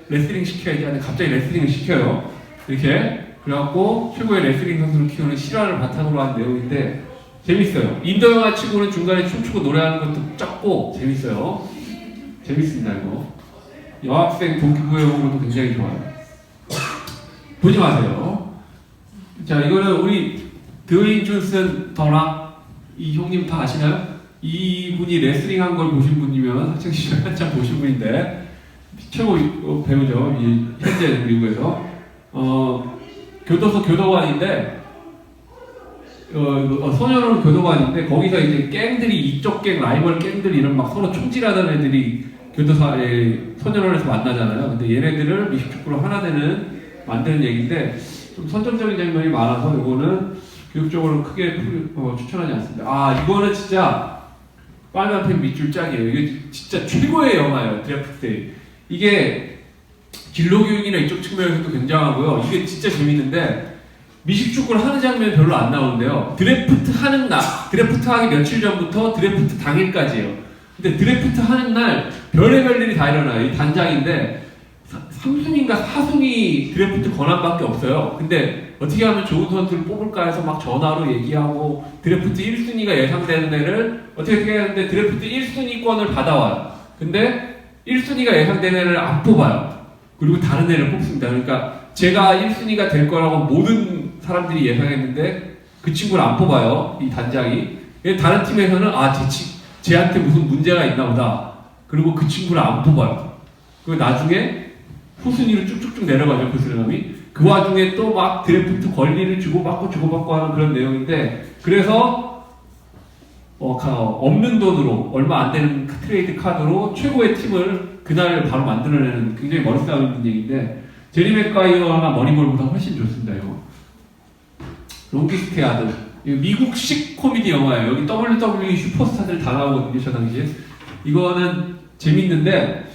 레슬링 시켜야지 하는데 갑자기 레슬링을 시켜요. 이렇게 그래갖고 최고의 레슬링 선수를 키우는 실화를 바탕으로 한 내용인데 재밌어요. 인도 영화 치고는 중간에 춤추고 노래하는 것도 작고 재밌어요. 재밌습니다 이거. 여학생 동기부여용으로도 굉장히 좋아요. 보지 마세요. 자 이거는 우리 드웨인 존슨 더락 이 형님 다 아시나요? 이분이 레슬링 한 걸 보신 분이면 학창시절 한참 보신 분인데 최고 배우죠. 이 현재 미국에서 교도소 교도관인데 소년원 교도관인데 거기서 이제 갱들이 이쪽 갱 라이벌 갱들이 이런 막 서로 총질하던 애들이 교도소에 소년원에서 만나잖아요. 근데 얘네들을 미식축구로 하나 되는 만드는 얘기인데 좀 선정적인 장면이 많아서 이거는 교육적으로 크게 추천하지 않습니다. 아 이거는 진짜 빨간펜 밑줄 짝이에요. 이게 진짜 최고의 영화예요. 드래프트 때. 이게 진로교육이나 이쪽 측면에서도 굉장하고요. 이게 진짜 재밌는데 미식축구를 하는 장면이 별로 안 나오는데요. 드래프트 하는 날, 드래프트 하기 며칠 전부터 드래프트 당일까지예요. 근데 드래프트 하는 날 별의별 일이 다 일어나요. 이 단장인데 3순위인가 4순위 드래프트 권한밖에 없어요. 근데 어떻게 하면 좋은 선수를 뽑을까 해서 막 전화로 얘기하고 드래프트 1순위가 예상되는 애를 어떻게 해야 하는데 드래프트 1순위권을 받아와요. 근데 1순위가 예상되는 애를 안 뽑아요. 그리고 다른 애를 뽑습니다. 그러니까 제가 1순위가 될 거라고 모든 사람들이 예상했는데 그 친구를 안 뽑아요. 이 단장이. 다른 팀에서는 쟤한테 무슨 문제가 있나 보다. 그리고 그 친구를 안 뽑아요. 그리고 나중에 후순위로 쭉쭉쭉 내려가죠. 그 사람이. 그 와중에 또 막 드래프트 권리를 주고받고 하는 그런 내용인데 그래서 없는 돈으로 얼마 안 되는 트레이드 카드로 최고의 팀을 그날 바로 만들어내는 굉장히 머리 싸움 있는 얘기인데 제리 맥과이어나 머니볼보다 훨씬 좋습니다. 이거. 롱기스트 아들. 미국식 코미디 영화예요. 여기 WWE 슈퍼스타들 다 나오거든요. 저 당시에. 이거는 재밌는데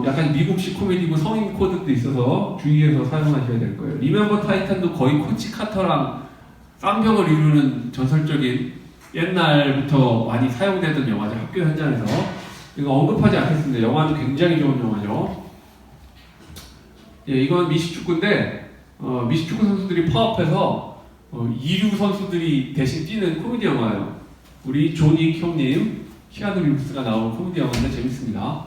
약간 미국식 코미디고 성인 코드도 있어서 주의해서 사용하셔야 될 거예요. 리멤버 타이탄도 거의 코치 카터랑 쌍벽을 이루는 전설적인 옛날부터 많이 사용되던 영화죠. 학교 현장에서. 이거 언급하지 않겠습니다. 영화도 굉장히 좋은 영화죠. 예, 이건 미식축구인데 미식축구 선수들이 파업해서 이류 선수들이 대신 뛰는 코미디 영화예요. 우리 조닉 형님, 키아누 리브스가 나오는 코미디 영화인데 재밌습니다.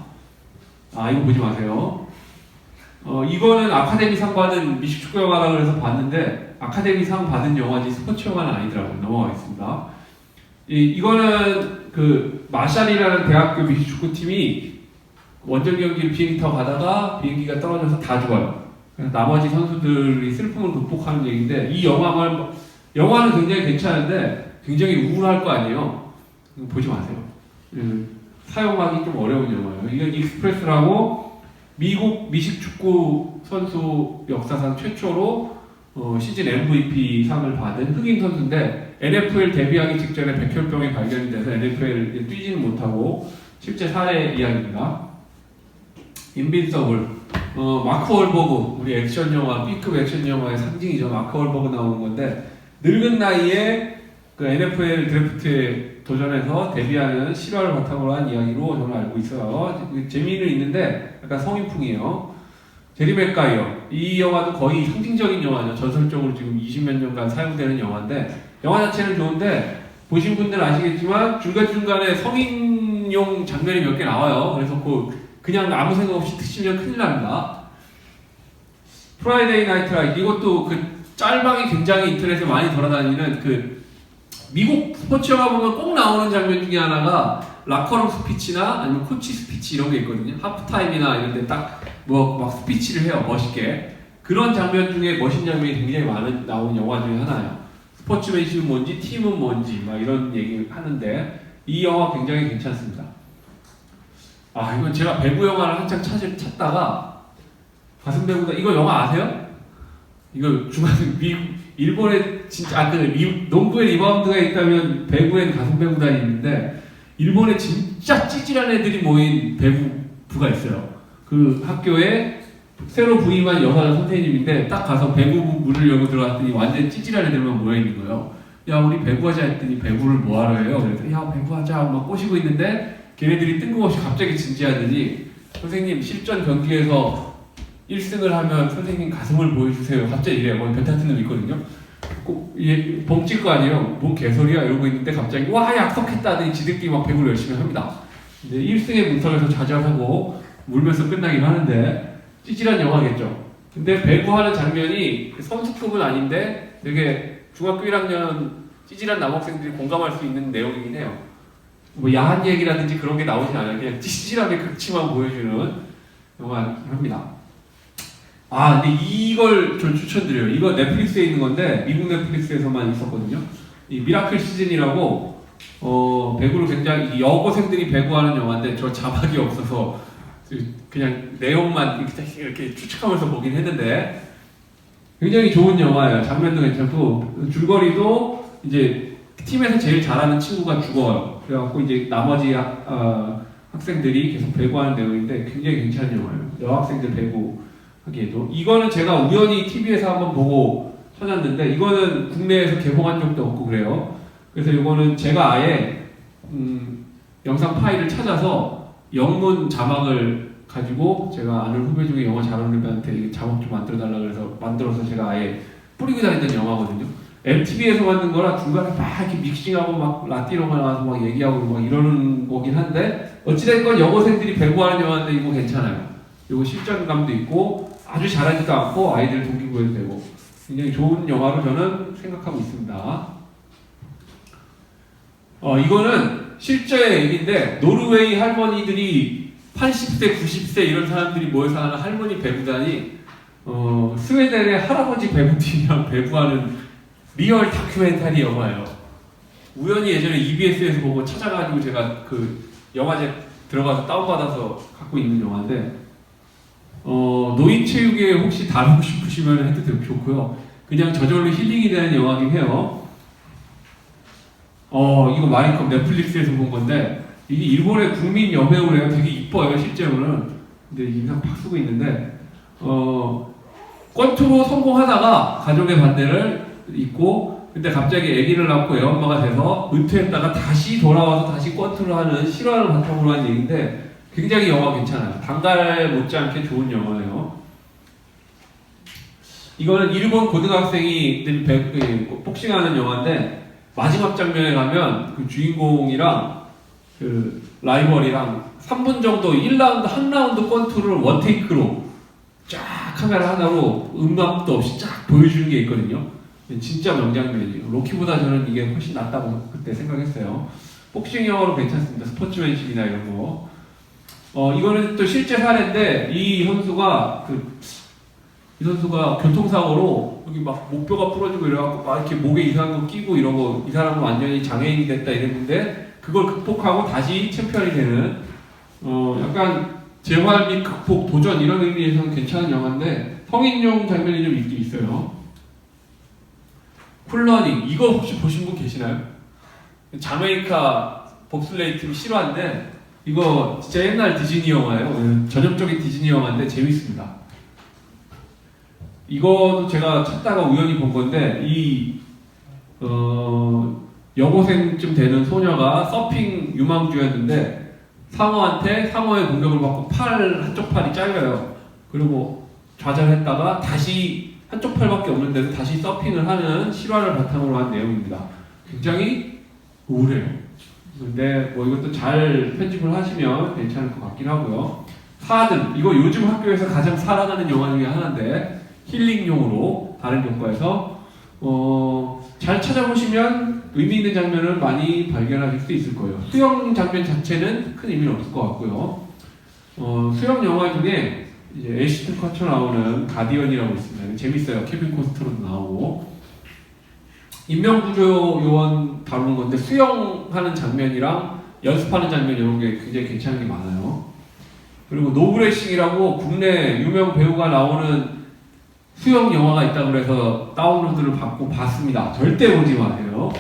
이거 보지 마세요. 이거는 아카데미상 받은 미식축구 영화라고 해서 봤는데 아카데미상 받은 영화지 스포츠 영화는 아니더라고요. 넘어가겠습니다. 이거는 그 마샬이라는 대학교 미식축구팀이 원정 경기를 비행기 타고 가다가 비행기가 떨어져서 다 죽어요. 그래서 나머지 선수들이 슬픔을 극복하는 얘기인데 이 영화는 굉장히 괜찮은데 굉장히 우울할 거 아니에요. 보지 마세요. 사용하기 좀 어려운 영화예요. 이건 익스프레스라고 미국 미식축구 선수 역사상 최초로 시즌 MVP 상을 받은 흑인 선수인데 NFL 데뷔하기 직전에 백혈병이 발견이 돼서 NFL에 뛰지는 못하고 실제 사례 이야기입니다. 인빈서블 마크 월버그 우리 액션 영화 B급 액션 영화의 상징이죠. 마크 월버그 나오는 건데 늙은 나이에 그 NFL 드래프트에 도전해서 데뷔하는 실화를 바탕으로 한 이야기로 저는 알고 있어요. 재미는 있는데 약간 성인풍이에요. 제리 맥가이어 이 영화도 거의 상징적인 영화죠. 전설적으로 지금 20몇 년간 사용되는 영화인데 영화 자체는 좋은데 보신 분들은 아시겠지만 중간중간에 성인용 장면이 몇 개 나와요. 그래서 그냥 아무 생각 없이 드시면 큰일 납니다. 프라이데이 나이트 라이트 이것도 그 짤방이 굉장히 인터넷에 많이 돌아다니는 그 미국 스포츠 영화 보면 꼭 나오는 장면 중에 하나가 라커룸 스피치나 아니면 코치 스피치 이런 게 있거든요. 하프타임이나 이런 데 딱 막 스피치를 해요. 멋있게. 그런 장면 중에 멋있는 장면이 굉장히 많은 나오는 영화 중에 하나예요. 스포츠맨십은 뭔지 팀은 뭔지 막 이런 얘기 하는데 이 영화 굉장히 괜찮습니다. 이건 제가 배구 영화를 한창 찾다가 가슴 배구다 이거 영화 아세요? 이거 일본에 진짜 농구에 리바운드가 있다면 배구엔 가슴 배구단이 있는데 일본에 진짜 찌질한 애들이 모인 배구부가 있어요. 그 학교에 새로 부임한 여자 선생님인데 딱 가서 배구부 문을 열고 들어갔더니 완전 찌질한 애들만 모여 있는 거예요. 야 우리 배구하자 했더니 배구를 뭐하러 해요? 그래서 야 배구하자 막 꼬시고 있는데 걔네들이 뜬금없이 갑자기 진지하더니 선생님 실전 경기에서 1승을 하면 선생님 가슴을 보여주세요. 갑자기 이래요. 거기 벤타트는 있거든요. 꼭 벙찔 거 아니에요. 뭔 개소리야 이러고 있는데 갑자기 와 약속했다더니 지들끼리 막 배구를 열심히 합니다. 근데 1승의 문턱에서 좌절하고 울면서 끝나긴 하는데 찌질한 영화겠죠. 근데 배구하는 장면이 선수급은 아닌데 되게 중학교 1학년 찌질한 남학생들이 공감할 수 있는 내용이긴 해요. 뭐 야한 얘기라든지 그런 게 나오진 않아요. 그냥 찌질함의 극치만 보여주는 영화입니다. 아, 근데 이걸 좀 추천드려요. 이거 넷플릭스에 있는 건데 미국 넷플릭스에서만 있었거든요. 이 미라클 시즌이라고 배구를 굉장히 여고생들이 배구하는 영화인데 저 자막이 없어서 그냥 내용만 이렇게 추측하면서 보긴 했는데 굉장히 좋은 영화예요. 장면도 괜찮고 줄거리도 이제 팀에서 제일 잘하는 친구가 죽어요. 그래갖고 이제 나머지 학생들이 계속 배구하는 내용인데 굉장히 괜찮은 영화예요. 여학생들 배구 하기에도. 이거는 제가 우연히 TV에서 한번 보고 찾았는데 이거는 국내에서 개봉한 적도 없고 그래요. 그래서 이거는 제가 아예 영상 파일을 찾아서 영문 자막을 가지고 제가 아는 후배 중에 영화 잘하는 후배한테 자막 좀 만들어달라 그래서 만들어서 제가 아예 뿌리고 다니던 영화거든요. MTV에서 만든 거라 중간에 막 이렇게 믹싱하고 막 라틴어가 나와서 막 얘기하고 막 이러는 거긴 한데 어찌됐건 여고생들이 배구하는 영화인데 이거 괜찮아요. 이거 실전감도 있고 아주 잘하지도 않고 아이들 동기부여도 되고 굉장히 좋은 영화로 저는 생각하고 있습니다. 이거는 실제 얘기인데 노르웨이 할머니들이 80세, 90세 이런 사람들이 모여서 하는 할머니 배구단이 스웨덴의 할아버지 배구팀이랑 배구하는 리얼 다큐멘터리 영화예요. 우연히 예전에 EBS에서 보고 찾아가지고 제가 그 영화제 들어가서 다운받아서 갖고 있는 영화인데 노인체육에 혹시 다루고 싶으시면 해도 되게 좋고요. 그냥 저절로 힐링이 되는 영화긴 해요. 이거 마리컵 넷플릭스에서 본 건데 이게 일본의 국민 여배우래요. 되게 이뻐요 실제로는. 근데 인상 팍 쓰고 있는데 권투로 성공하다가 가족의 반대를 잊고 근데 갑자기 아기를 낳고 애엄마가 돼서 은퇴했다가 다시 돌아와서 다시 권투를 하는 실화를 바탕으로 한 얘기인데 굉장히 영화 괜찮아요. 단갈 못지않게 좋은 영화예요. 이거는 일본 고등학생이 복싱하는 영화인데 마지막 장면에 가면 그 주인공이랑 그 라이벌이랑 3분 정도 1라운드 한 라운드 권투를 원테이크로 쫙 카메라 하나로 음악도 없이 쫙 보여주는 게 있거든요. 진짜 명장면이에요. 로키보다 저는 이게 훨씬 낫다고 그때 생각했어요. 복싱 영화로 괜찮습니다. 스포츠맨십이나 이런 거. 이거는 또 실제 사례인데 이 선수가 교통사고로 여기 막 목뼈가 부러지고 이래갖고 막 이렇게 목에 이상한 거 끼고 이러고 이 사람은 완전히 장애인이 됐다 이랬는데 그걸 극복하고 다시 챔피언이 되는 약간 재활 및 극복 도전 이런 의미에서는 괜찮은 영화인데 성인용 장면이 좀 있긴 있어요. 쿨러닝 이거 혹시 보신 분 계시나요? 자메이카 봅슬레이 팀 실화인데 이거 진짜 옛날 디즈니 영화예요. 전형적인 디즈니 영화인데 재밌습니다. 이거도 제가 찾다가 우연히 본 건데 여고생쯤 되는 소녀가 서핑 유망주였는데 상어의 공격을 받고 한쪽 팔이 잘려요. 그리고 좌절했다가 다시 한쪽 팔밖에 없는데도 다시 서핑을 하는 실화를 바탕으로 한 내용입니다. 굉장히 우울해요. 근데 뭐 이것도 잘 편집을 하시면 괜찮을 것 같긴 하고요. 4등 이거 요즘 학교에서 가장 사랑하는 영화 중에 하나인데 힐링용으로 다른 효과에서 잘 찾아보시면 의미 있는 장면을 많이 발견하실 수 있을 거예요. 수영 장면 자체는 큰 의미는 없을 것 같고요. 수영 영화 중에 이제 애쉬튼 커처 나오는 가디언이라고 있습니다. 재밌어요. 케빈 코스트로도 나오고 인명구조 요원 다루는 건데 수영하는 장면이랑 연습하는 장면 이런 게 굉장히 괜찮은 게 많아요. 그리고 노브레싱이라고 국내 유명 배우가 나오는 수영 영화가 있다고 그래서 다운로드를 받고 봤습니다. 절대 보지 마세요.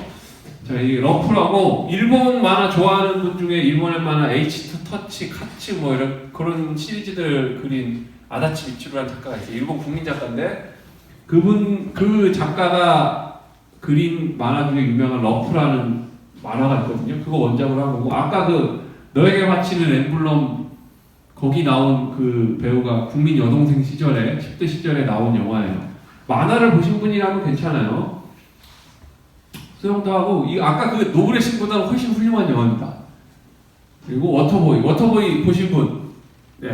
자, 이 러프라고 일본 만화 좋아하는 분 중에 일본의 만화 H2 터치, 카츠 뭐 이런 그런 시리즈들 그린 아다치 미치루라는 작가가 있어요. 일본 국민 작가인데 그 작가가 그린 만화 중에 유명한 러프라는 만화가 있거든요. 그거 원작으로 한 거고 아까 그 너에게 바치는 엠블럼 거기 나온 그 배우가 국민 여동생 시절에 10대 시절에 나온 영화예요. 만화를 보신 분이라면 괜찮아요. 수영도 하고 이 아까 그 노블의 신보다 훨씬 훌륭한 영화입니다. 그리고 워터보이 보신 분, 네,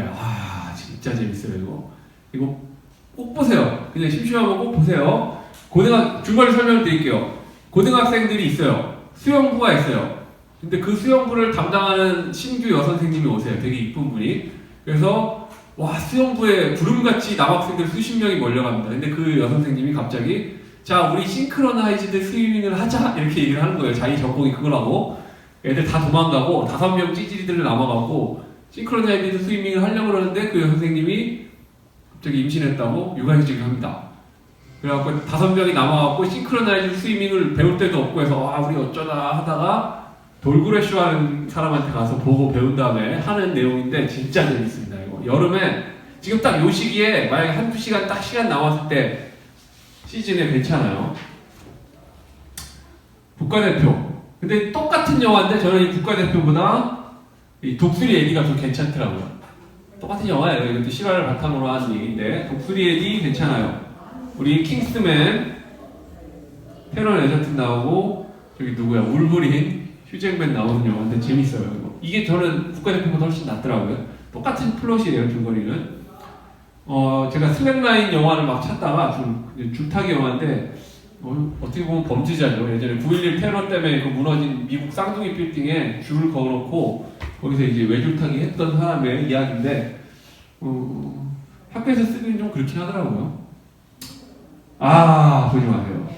진짜 재밌어요 이거 꼭 보세요. 그냥 심심하면 꼭 보세요. 중간에 설명을 드릴게요. 고등학생들이 있어요. 수영부가 있어요. 근데 그 수영부를 담당하는 신규 여선생님이 오세요. 되게 이쁜 분이. 그래서 수영부에 구름같이 남학생들 수십 명이 몰려갑니다. 근데 그 여선생님이 갑자기 자 우리 싱크로나이즈드 스위밍을 하자 이렇게 얘기를 하는 거예요. 자기 전공이 그거라고. 애들 다 도망가고 5명 찌질이들 남아가고 싱크로나이즈드 스위밍을 하려고 그러는데 그 여선생님이 갑자기 임신했다고 육아휴직을 합니다. 그래갖고 5명이 남아갖고 싱크로나이즈 스위밍을 배울 데도 없고 해서 우리 어쩌나 하다가 돌고래쇼 하는 사람한테 가서 보고 배운 다음에 하는 내용인데 진짜 재밌습니다. 이거 여름에 지금 딱 요 시기에 만약에 한두 시간 딱 시간 남았을 때 시즌에 괜찮아요. 국가대표. 근데 똑같은 영화인데 저는 이 국가대표보다 이 독수리 에디가 더 괜찮더라고요. 똑같은 영화예요. 이것도 실화를 바탕으로 한 얘기인데 독수리 에디 괜찮아요. 우리 킹스맨, 테런 에저튼 나오고 저기 누구야 울브린, 휴잭맨 나오는 영화인데 재밌어요. 이게 저는 국가대표보다 훨씬 낫더라고요. 똑같은 플롯이에요. 줄거리는. 제가 슬랙라인 영화를 막 찾다가 줄타기 영화인데 어떻게 보면 범죄자죠. 예전에 9.11 테러 때문에 그 무너진 미국 쌍둥이 빌딩에 줄을 걸어놓고 거기서 이제 외줄타기 했던 사람의 이야기인데 학교에서 쓰기는 좀 그렇긴 하더라고요. 보지 마세요.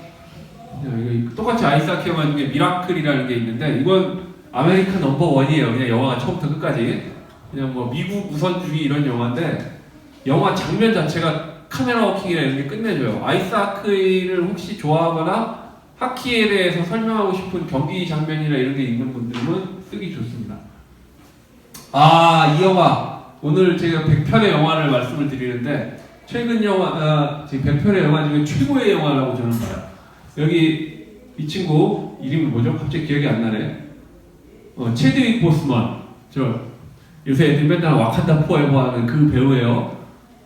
이거 똑같이 아이스하키 영화 중에 미라클이라는 게 있는데 이건 아메리카 넘버1이에요. 그냥 영화가 처음부터 끝까지 그냥 뭐 미국 우선주의 이런 영화인데 영화 장면 자체가 카메라 워킹이나 이런 게 끝내줘요. 아이스하키를 혹시 좋아하거나 하키에 대해서 설명하고 싶은 경기 장면이나 이런 게 있는 분들은 쓰기 좋습니다. 이 영화 오늘 제가 100편의 영화를 말씀을 드리는데 최근 영화, 지금 100편의 영화 중에 최고의 영화라고 저는 봐요. 여기 이 친구 이름이 뭐죠? 갑자기 기억이 안 나네. 체드윅 보스만. 요새 애들 맨날 와칸다 포에버 하는 그 배우예요.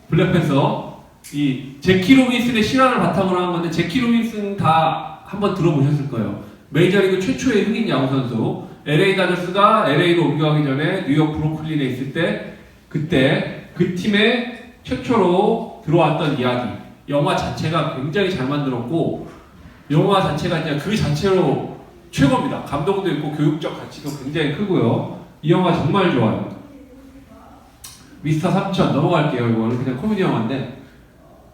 블랙팬서. 이 제키 로빈슨의 실화를 바탕으로 한 건데 제키 로빈슨 다 한번 들어보셨을 거예요. 메이저리그 최초의 흑인 야구 선수. LA 다저스가 LA로 옮겨가기 전에 뉴욕 브루클린에 있을 때 그때 그 팀에 최초로 들어왔던 이야기. 영화 자체가 굉장히 잘 만들었고 영화 자체가 그냥 그 자체로 최고입니다. 감동도 있고 교육적 가치도 굉장히 크고요. 이 영화 정말 좋아요. 미스터 삼천 넘어갈게요. 이거는 그냥 코미디 영화인데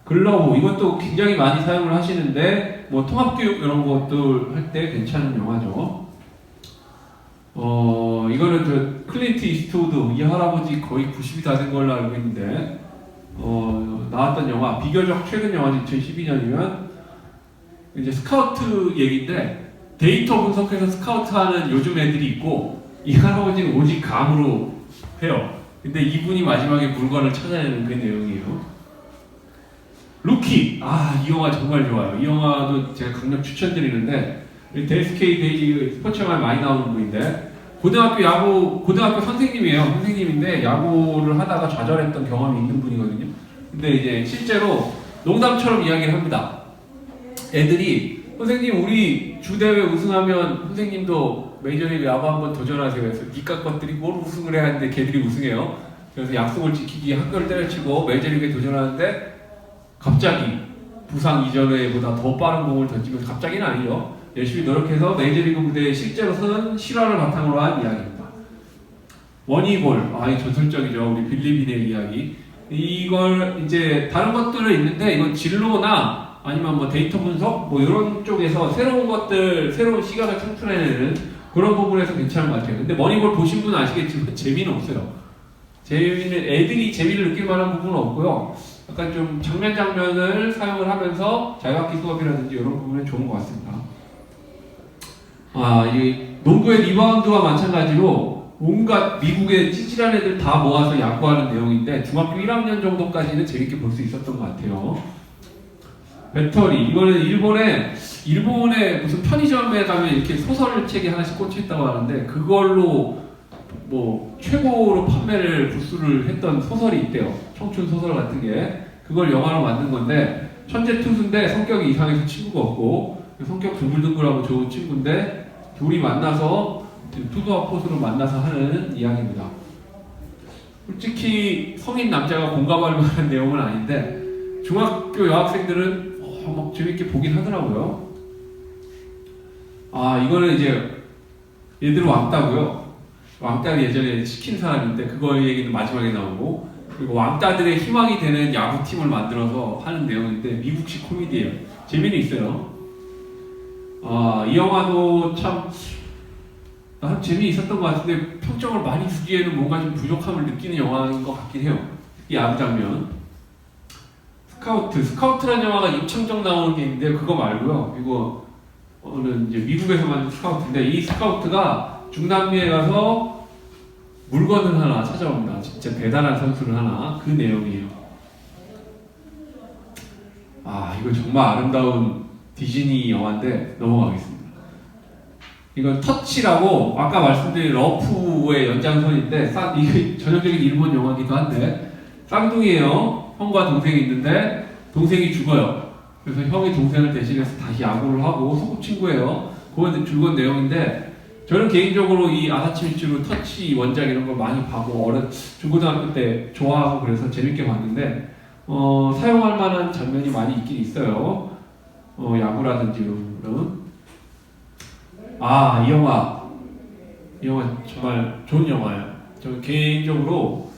글러브 이것도 굉장히 많이 사용을 하시는데 뭐 통합교육 이런 것들 할 때 괜찮은 영화죠. 이거는 저 클린트 이스트우드 이 할아버지 거의 90이 다 된 걸로 알고 있는데 나왔던 영화 비교적 최근 영화지 2012년이면 이제 스카우트 얘기인데 데이터 분석해서 스카우트하는 요즘 애들이 있고 이 할아버지는 오직 감으로 해요. 근데 이분이 마지막에 물건을 찾아내는 그 내용이에요. 루키! 이 영화 정말 좋아요. 이 영화도 제가 강력 추천드리는데 데이스케이 데이지 스포츠 영화에 많이 나오는 분인데 고등학교 선생님이에요. 선생님인데 야구를 하다가 좌절했던 경험이 있는 분이거든요. 근데 이제 실제로 농담처럼 이야기를 합니다. 애들이 선생님 우리 주대회 우승하면 선생님도 메이저리그 야구 한번 도전하세요. 그래서 니까 것들이 뭘 우승을 해야 하는데 걔들이 우승해요. 그래서 약속을 지키기 위해 학교를 때려치고 메이저리그에 도전하는데 갑자기 부상 이전에보다 더 빠른 공을 던지면서 갑자기는 아니죠. 열심히 노력해서 메이저리그 무대에 실제로 서는 실화를 바탕으로 한 이야기입니다. 원이볼, 이 전설적이죠. 우리 빌리빈의 이야기. 이걸 이제 다른 것들은 있는데 이건 진로나 아니면 뭐 데이터 분석 뭐 이런 쪽에서 새로운 것들, 새로운 시각을 창출해내는 그런 부분에서 괜찮은 것 같아요. 근데 머니볼 보신 분은 아시겠지만 재미는 없어요. 애들이 재미를 느낄 만한 부분은 없고요. 약간 좀 장면을 사용을 하면서 자유학기 수업이라든지 이런 부분은 좋은 것 같습니다. 이 농구의 리바운드와 마찬가지로 온갖 미국의 찌질한 애들 다 모아서 야구하는 내용인데 중학교 1학년 정도까지는 재밌게 볼 수 있었던 것 같아요. 배터리 이거는 일본의 무슨 편의점에 가면 이렇게 소설책이 하나씩 꽂혀 있다고 하는데 그걸로 뭐 최고로 판매를 부수를 했던 소설이 있대요. 청춘 소설 같은 게 그걸 영화로 만든 건데 천재 투수인데 성격이 이상해서 친구가 없고 성격 둥글둥글하고 좋은 친구인데 둘이 만나서 투수와 포수로 만나서 하는 이야기입니다. 솔직히 성인 남자가 공감할 만한 내용은 아닌데 중학교 여학생들은 막 재밌게 보긴 하더라고요. 아, 이거는 이제 얘들 왕따고요. 왕따는 예전에 시킨 사람인데 그거 얘기는 마지막에 나오고, 그리고 왕따들의 희망이 되는 야구팀을 만들어서 하는 내용인데 미국식 코미디예요. 재미는 있어요. 아, 이 영화도 참 재미있었던 것 같은데 평점을 많이 주기에는 뭔가 좀 부족함을 느끼는 영화인 것 같긴 해요. 이 야구 장면. 스카우트라는 영화가 임창정 나오는 게 있는데 그거 말고요. 이거는 이제 미국에서 만든 스카우트인데 이 스카우트가 중남미에 가서 물건을 하나 찾아옵니다. 진짜 대단한 선수를 하나. 그 내용이에요. 아, 이거 정말 아름다운 디즈니 영화인데 넘어가겠습니다. 이건 터치라고 아까 말씀드린 러프의 연장선인데 이게 전형적인 일본 영화기도 한데 쌍둥이에요. 형과 동생이 있는데 동생이 죽어요. 그래서 형이 동생을 대신해서 다시 야구를 하고 소꿉친구예요. 그건 즐거운 내용인데 저는 개인적으로 이 아사치미치루 터치 원작 이런 걸 많이 봐고 중고등학교 때 좋아하고 그래서 재밌게 봤는데 사용할 만한 장면이 많이 있긴 있어요. 야구라든지 이런. 아, 이 영화 정말 좋은 영화예요. 저 개인적으로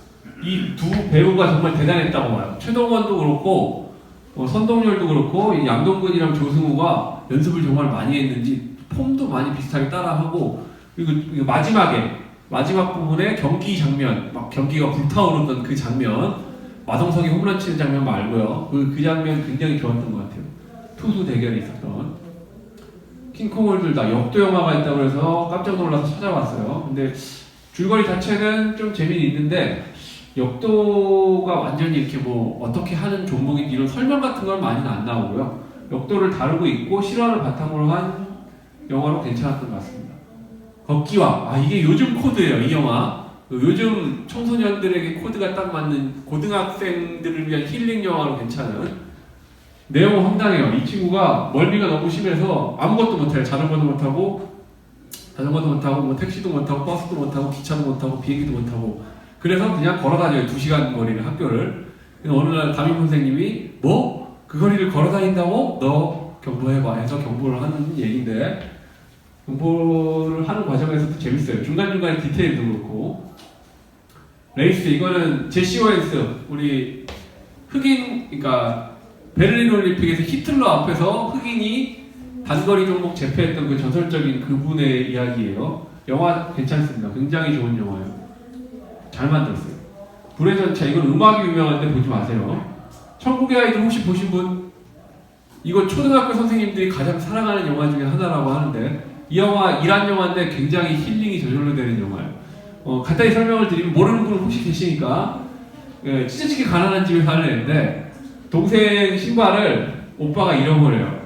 이 두 배우가 정말 대단했다고 봐요. 최동원도 그렇고 선동열도 그렇고 양동근이랑 조승우가 연습을 정말 많이 했는지 폼도 많이 비슷하게 따라하고, 그리고 마지막 부분에 경기 장면, 막 경기가 불타오르던 그 장면, 마동석이 홈런 치는 장면 말고요. 그 장면 굉장히 좋았던 것 같아요. 투수 대결이 있었던. 킹콩을 다 역도 영화가 있다고 해서 깜짝 놀라서 찾아봤어요. 근데 줄거리 자체는 좀 재미는 있는데 역도가 완전히 이렇게 뭐 어떻게 하는 종목인지 이런 설명 같은 건 많이는 안 나오고요. 역도를 다루고 있고 실화를 바탕으로 한 영화로 괜찮았던 것 같습니다. 걷기왕. 이게 요즘 코드예요, 이 영화. 요즘 청소년들에게 코드가 딱 맞는 고등학생들을 위한 힐링 영화로 괜찮은. 내용은 황당해요. 이 친구가 멀미가 너무 심해서 아무것도 못해요. 자전거도 못하고 뭐 택시도 못하고 버스도 못하고 기차도 못하고 비행기도 못하고, 그래서 그냥 걸어다녀요. 2시간 거리를 학교를. 어느 날 담임 선생님이 뭐? 그 거리를 걸어다닌다고? 너 경보해봐 해서 경보를 하는 얘기인데, 경보를 하는 과정에서도 재밌어요. 중간중간에 디테일도 그렇고. 레이스, 이거는 제시 오웬스, 우리 흑인, 그러니까 베를린 올림픽에서 히틀러 앞에서 흑인이 단거리 종목 제패했던 그 전설적인 그분의 이야기예요. 영화 괜찮습니다. 굉장히 좋은 영화예요. 잘 만들었어요. 불의 전차, 이건 음악이 유명한데 보지 마세요. 천국의 아이들 혹시 보신 분? 이거 초등학교 선생님들이 가장 사랑하는 영화 중에 하나라고 하는데, 이 영화 이란 영화인데 굉장히 힐링이 저절로 되는 영화예요. 간단히 설명을 드리면 모르는 분 혹시 계시니까, 찢어지게 가난한 집에 사는 애인데 동생 신발을 오빠가 잃어버려요.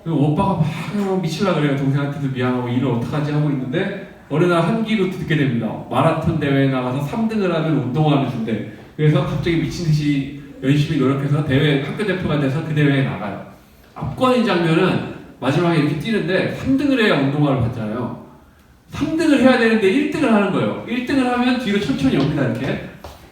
오빠가 막 미치려고 그래요. 동생한테도 미안하고 일을 어떡하지 하고 있는데 어느 날 한기로 듣게 됩니다. 마라톤 대회에 나가서 3등을 하면 운동화를 준대. 그래서 갑자기 미친듯이 열심히 노력해서 학교 대표가 돼서 그 대회에 나가요. 압권인 장면은 마지막에 이렇게 뛰는데 3등을 해야 운동화를 받잖아요. 3등을 해야 되는데 1등을 하는 거예요. 1등을 하면 뒤로 천천히 옵니다. 이렇게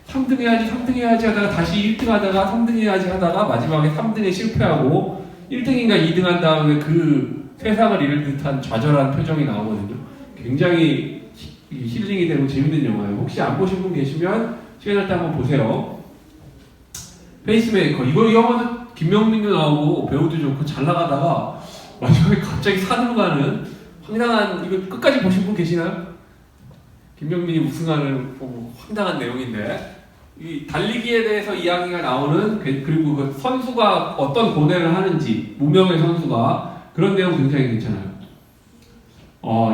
3등 해야지 하다가 다시 1등 하다가 3등 해야지 하다가 마지막에 3등에 실패하고 1등인가 2등 한 다음에 그 세상을 잃을 듯한 좌절한 표정이 나오거든요. 굉장히 힐링이 되고 재밌는 영화예요. 혹시 안 보신 분 계시면 시간 날 때 한번 보세요. 페이스메이커. 이 영화는 김명민도 나오고 배우도 좋고 잘 나가다가 마지막에 갑자기 산으로 가는 황당한, 이거 끝까지 보신 분 계시나요? 김명민이 우승하는 황당한 내용인데, 이 달리기에 대해서 이야기가 나오는, 그리고 그 선수가 어떤 고뇌를 하는지, 무명의 선수가, 그런 내용 굉장히 괜찮아요.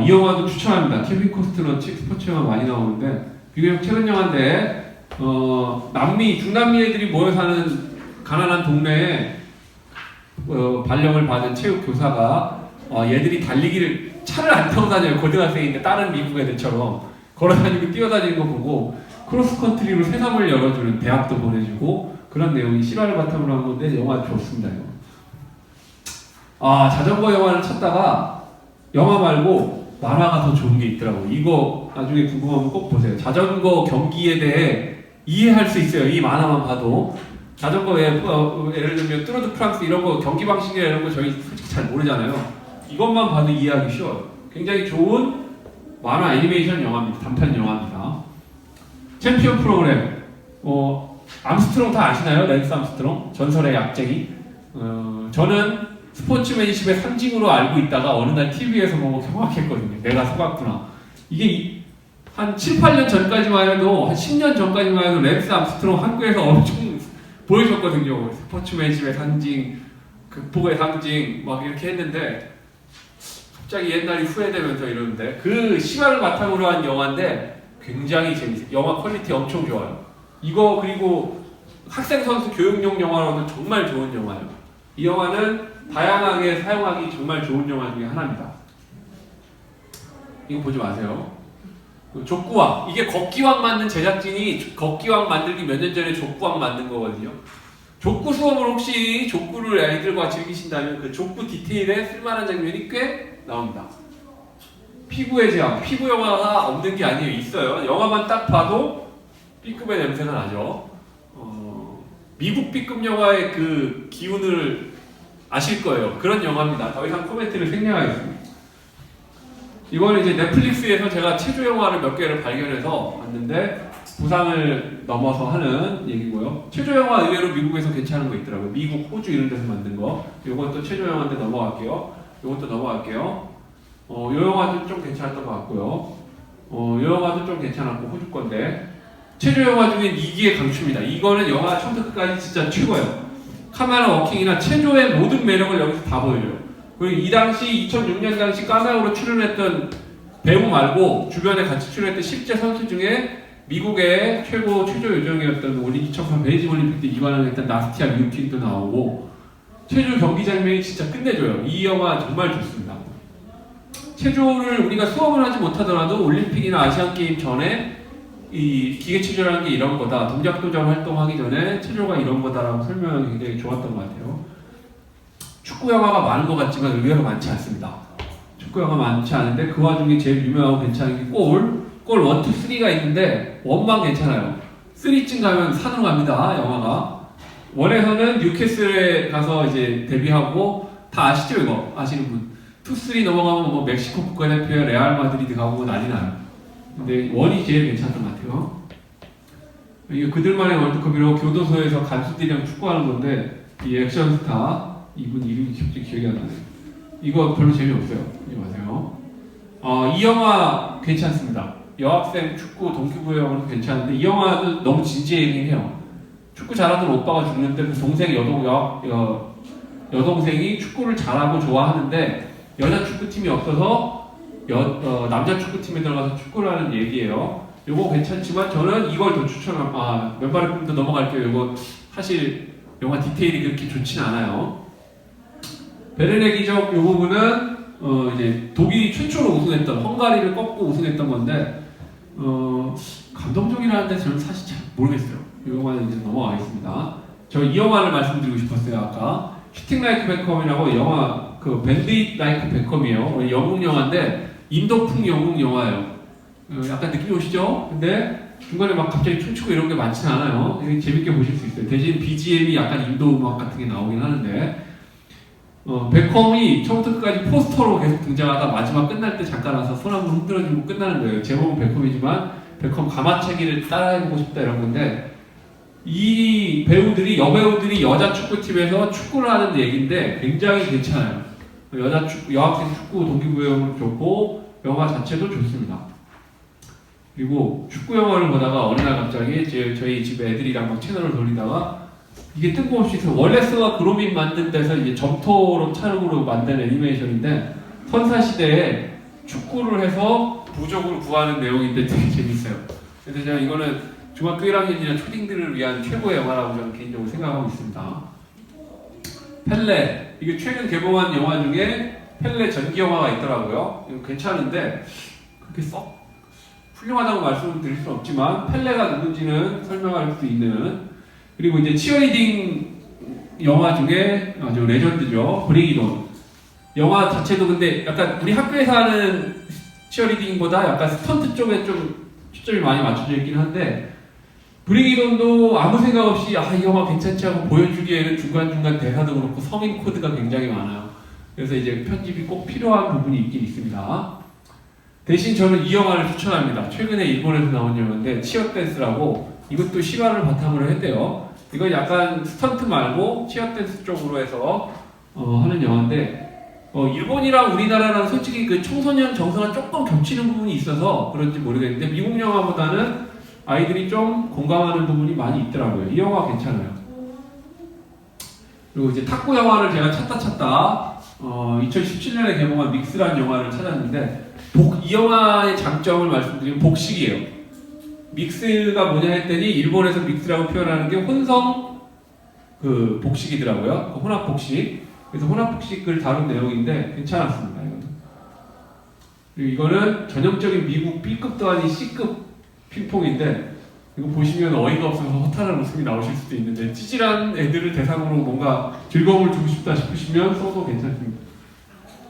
이 영화도 추천합니다. 케빈 코스트너 스포츠 영화 많이 나오는데 비교적 최근 영화인데, 중남미 애들이 모여 사는 가난한 동네에 발령을 받은 체육 교사가 얘들이 달리기를 차를 안 타고 다녀요. 고등학생인데 다른 미국 애들처럼 걸어다니고 뛰어다니는 거 보고 크로스컨트리로 새삼을 열어주는, 대학도 보내주고, 그런 내용이 실화를 바탕으로 한 건데 영화 좋습니다. 자전거 영화를 찾다가 영화 말고 만화가 더 좋은 게 있더라고요. 이거 나중에 궁금하면 꼭 보세요. 자전거 경기에 대해 이해할 수 있어요. 이 만화만 봐도. 자전거에 예를 들면 뚜르드 프랑스 이런 거 경기 방식이나 이런 거 저희 솔직히 잘 모르잖아요. 이것만 봐도 이해하기 쉬워요. 굉장히 좋은 만화 애니메이션 영화입니다. 단편 영화입니다. 챔피언 프로그램. 암스트롱 다 아시나요? 랜스 암스트롱? 전설의 약쟁이. 저는 스포츠맨십의 상징으로 알고 있다가 어느 날 TV에서 보고 경악했거든요. 내가 속았구나. 이게 한 7, 8년 전까지만 해도, 한 10년 전까지만 해도 랜스 암스트롱 한국에서 엄청 보여줬거든요. 스포츠맨십의 상징, 극복의 상징, 막 이렇게 했는데, 갑자기 옛날이 후회되면서 이러는데, 그 실화를 바탕으로 한 영화인데, 굉장히 재밌어요. 영화 퀄리티 엄청 좋아요. 이거, 그리고 학생 선수 교육용 영화로는 정말 좋은 영화예요. 이 영화는 다양하게 사용하기 정말 좋은 영화 중에 하나입니다. 이거 보지 마세요. 족구왕. 이게 걷기왕 만든 제작진이 걷기왕 만들기 몇 년 전에 족구왕 만든 거거든요. 족구 수업을 혹시 족구를 아이들과 즐기신다면 그 족구 디테일에 쓸만한 장면이 꽤 나옵니다. 피구의 제왕. 피구 영화가 없는 게 아니에요. 있어요. 영화만 딱 봐도 B급의 냄새가 나죠. 미국 B급 영화의 그 기운을 아실 거예요. 그런 영화입니다. 더 이상 코멘트를 생략하겠습니다. 이거는 이제 넷플릭스에서 제가 체조 영화를 몇 개를 발견해서 봤는데 부상을 넘어서 하는 얘기고요. 체조 영화 의외로 미국에서 괜찮은 거 있더라고요. 미국, 호주 이런 데서 만든 거. 이것도 체조 영화인데 넘어갈게요. 이것도 넘어갈게요. 이 영화도 좀 괜찮았던 것 같고요. 이 영화도 좀 괜찮았고 호주 건데 체조 영화 중에 이기의 강추입니다. 이거는 영화 처음부터 끝까지 진짜 최고예요. 카메라 워킹이나 체조의 모든 매력을 여기서 다 보여줘요. 그리고 이 당시 2006년 당시 까메오로 출연했던 배우 말고 주변에 같이 출연했던 실제 선수 중에 미국의 최고 체조 요정이었던 2008 베이징 올림픽 때 2관왕 했던 나스티아 미우킨도 나오고 체조 경기 장면이 진짜 끝내줘요. 이 영화 정말 좋습니다. 체조를 우리가 수업을 하지 못하더라도 올림픽이나 아시안게임 전에 이 기계체조라는 게 이런 거다. 동작도전 활동하기 전에 체조가 이런 거다라고 설명이 굉장히 좋았던 것 같아요. 축구 영화가 많은 것 같지만 의외로 많지 않습니다. 축구 영화 많지 않은데 그 와중에 제일 유명하고 괜찮은 게 골 1, 2, 3가 있는데 1만 괜찮아요. 3쯤 가면 산으로 갑니다. 영화가. 1에서는 뉴캐슬에 가서 이제 데뷔하고 다 아시죠 이거? 아시는 분? 2, 3 넘어가면 뭐 멕시코 국가대표에 레알 마드리드 가고 난리 나요. 근데 1이 제일 괜찮던 것 같아요. 이게 그들만의 월드컵이라고 교도소에서 간수들이랑 축구하는 건데 이 액션스타 이분 이름이 기억이 안 나네요. 이거 별로 재미없어요. 보지 마세요. 이 영화 괜찮습니다. 여학생 축구 동기부여 영화도 괜찮은데 이 영화는 너무 진지하긴 해요. 축구 잘하는 오빠가 죽는데 그 동생 여동생이 축구를 잘하고 좋아하는데 여자 축구팀이 없어서 남자 축구팀에 들어가서 축구를 하는 얘기예요. 이거 괜찮지만 저는 이걸 더 추천합니다. 왼발의 꿈도 넘어갈게요. 이거 사실 영화 디테일이 그렇게 좋진 않아요. 베르네 기적 이 부분은 이제 독일이 최초로 우승했던 헝가리를 꺾고 우승했던 건데 감동적이라는데 저는 사실 잘 모르겠어요. 이 영화는 이제 넘어가겠습니다. 저 이 영화를 말씀드리고 싶었어요. 아까 슈팅 라이크 베컴이라고 영화 그 밴드 라이크 베컴이에요. 영국 영화인데 인도풍 영국 영화예요. 약간 느낌이 오시죠? 근데 중간에 막 갑자기 춤추고 이런 게 많지는 않아요. 재밌게 보실 수 있어요. 대신 BGM이 약간 인도 음악 같은 게 나오긴 하는데 베컴이 처음부터 끝까지 포스터로 계속 등장하다 마지막 끝날 때 잠깐 와서 손 한번 흔들어주고 끝나는 거예요. 제목은 베컴이지만 베컴 가마차기를 따라해보고 싶다 이런 건데 이 배우들이 여배우들이 여자 축구팀에서 축구를 하는 얘기인데 굉장히 괜찮아요. 여학생 축구 동기부여도 좋고 영화 자체도 좋습니다. 그리고 축구 영화를 보다가 어느 날 갑자기 저희 집 애들이랑 막 채널을 돌리다가 이게 뜬금없이 월레스와 그로빈 만든 데서 이제 점토로 촬영으로 만든 애니메이션인데 선사시대에 축구를 해서 부족을 구하는 내용인데 되게 재밌어요. 그래서 제가 이거는 중학교 1학년이나 초딩들을 위한 최고의 영화라고 저는 개인적으로 생각하고 있습니다. 펠레, 이게 최근 개봉한 영화 중에 펠레 전기 영화가 있더라고요. 이거 괜찮은데 그렇게 썩 훌륭하다고 말씀을 드릴 수는 없지만 펠레가 누군지는 설명할 수 있는. 그리고 이제 치어리딩 영화 중에 아주 레전드죠. 브링 잇 온. 영화 자체도 근데 약간 우리 학교에서 하는 치어리딩보다 약간 스턴트 쪽에 좀 초점이 많이 맞춰져 있긴 한데 브리기돈도 아무 생각 없이 이 영화 괜찮지 하고 보여주기에는 중간중간 대사도 그렇고 서민 코드가 굉장히 많아요. 그래서 이제 편집이 꼭 필요한 부분이 있긴 있습니다. 대신 저는 이 영화를 추천합니다. 최근에 일본에서 나온 영화인데 치어 댄스라고 이것도 실화를 바탕으로 했대요. 이건 약간 스턴트 말고 치어 댄스 쪽으로 해서 하는 영화인데 일본이랑 우리나라랑 솔직히 그 청소년 정서가 조금 겹치는 부분이 있어서 그런지 모르겠는데 미국 영화보다는 아이들이 좀 공감하는 부분이 많이 있더라고요. 이 영화 괜찮아요. 그리고 이제 탁구 영화를 제가 찾다 2017년에 개봉한 믹스라는 영화를 찾았는데 이 영화의 장점을 말씀드리면 복식이에요. 믹스가 뭐냐 했더니 일본에서 믹스라고 표현하는 게 혼성 그 복식이더라고요. 그 혼합 복식. 그래서 혼합 복식을 다룬 내용인데 괜찮았습니다. 이거는. 그리고 이거는 전형적인 미국 B급도 아닌 C급 핑퐁인데 이거 보시면 어이가 없어서 허탈한 웃음이 나오실 수도 있는데 찌질한 애들을 대상으로 뭔가 즐거움을 주고 싶다 싶으시면 써도 괜찮습니다.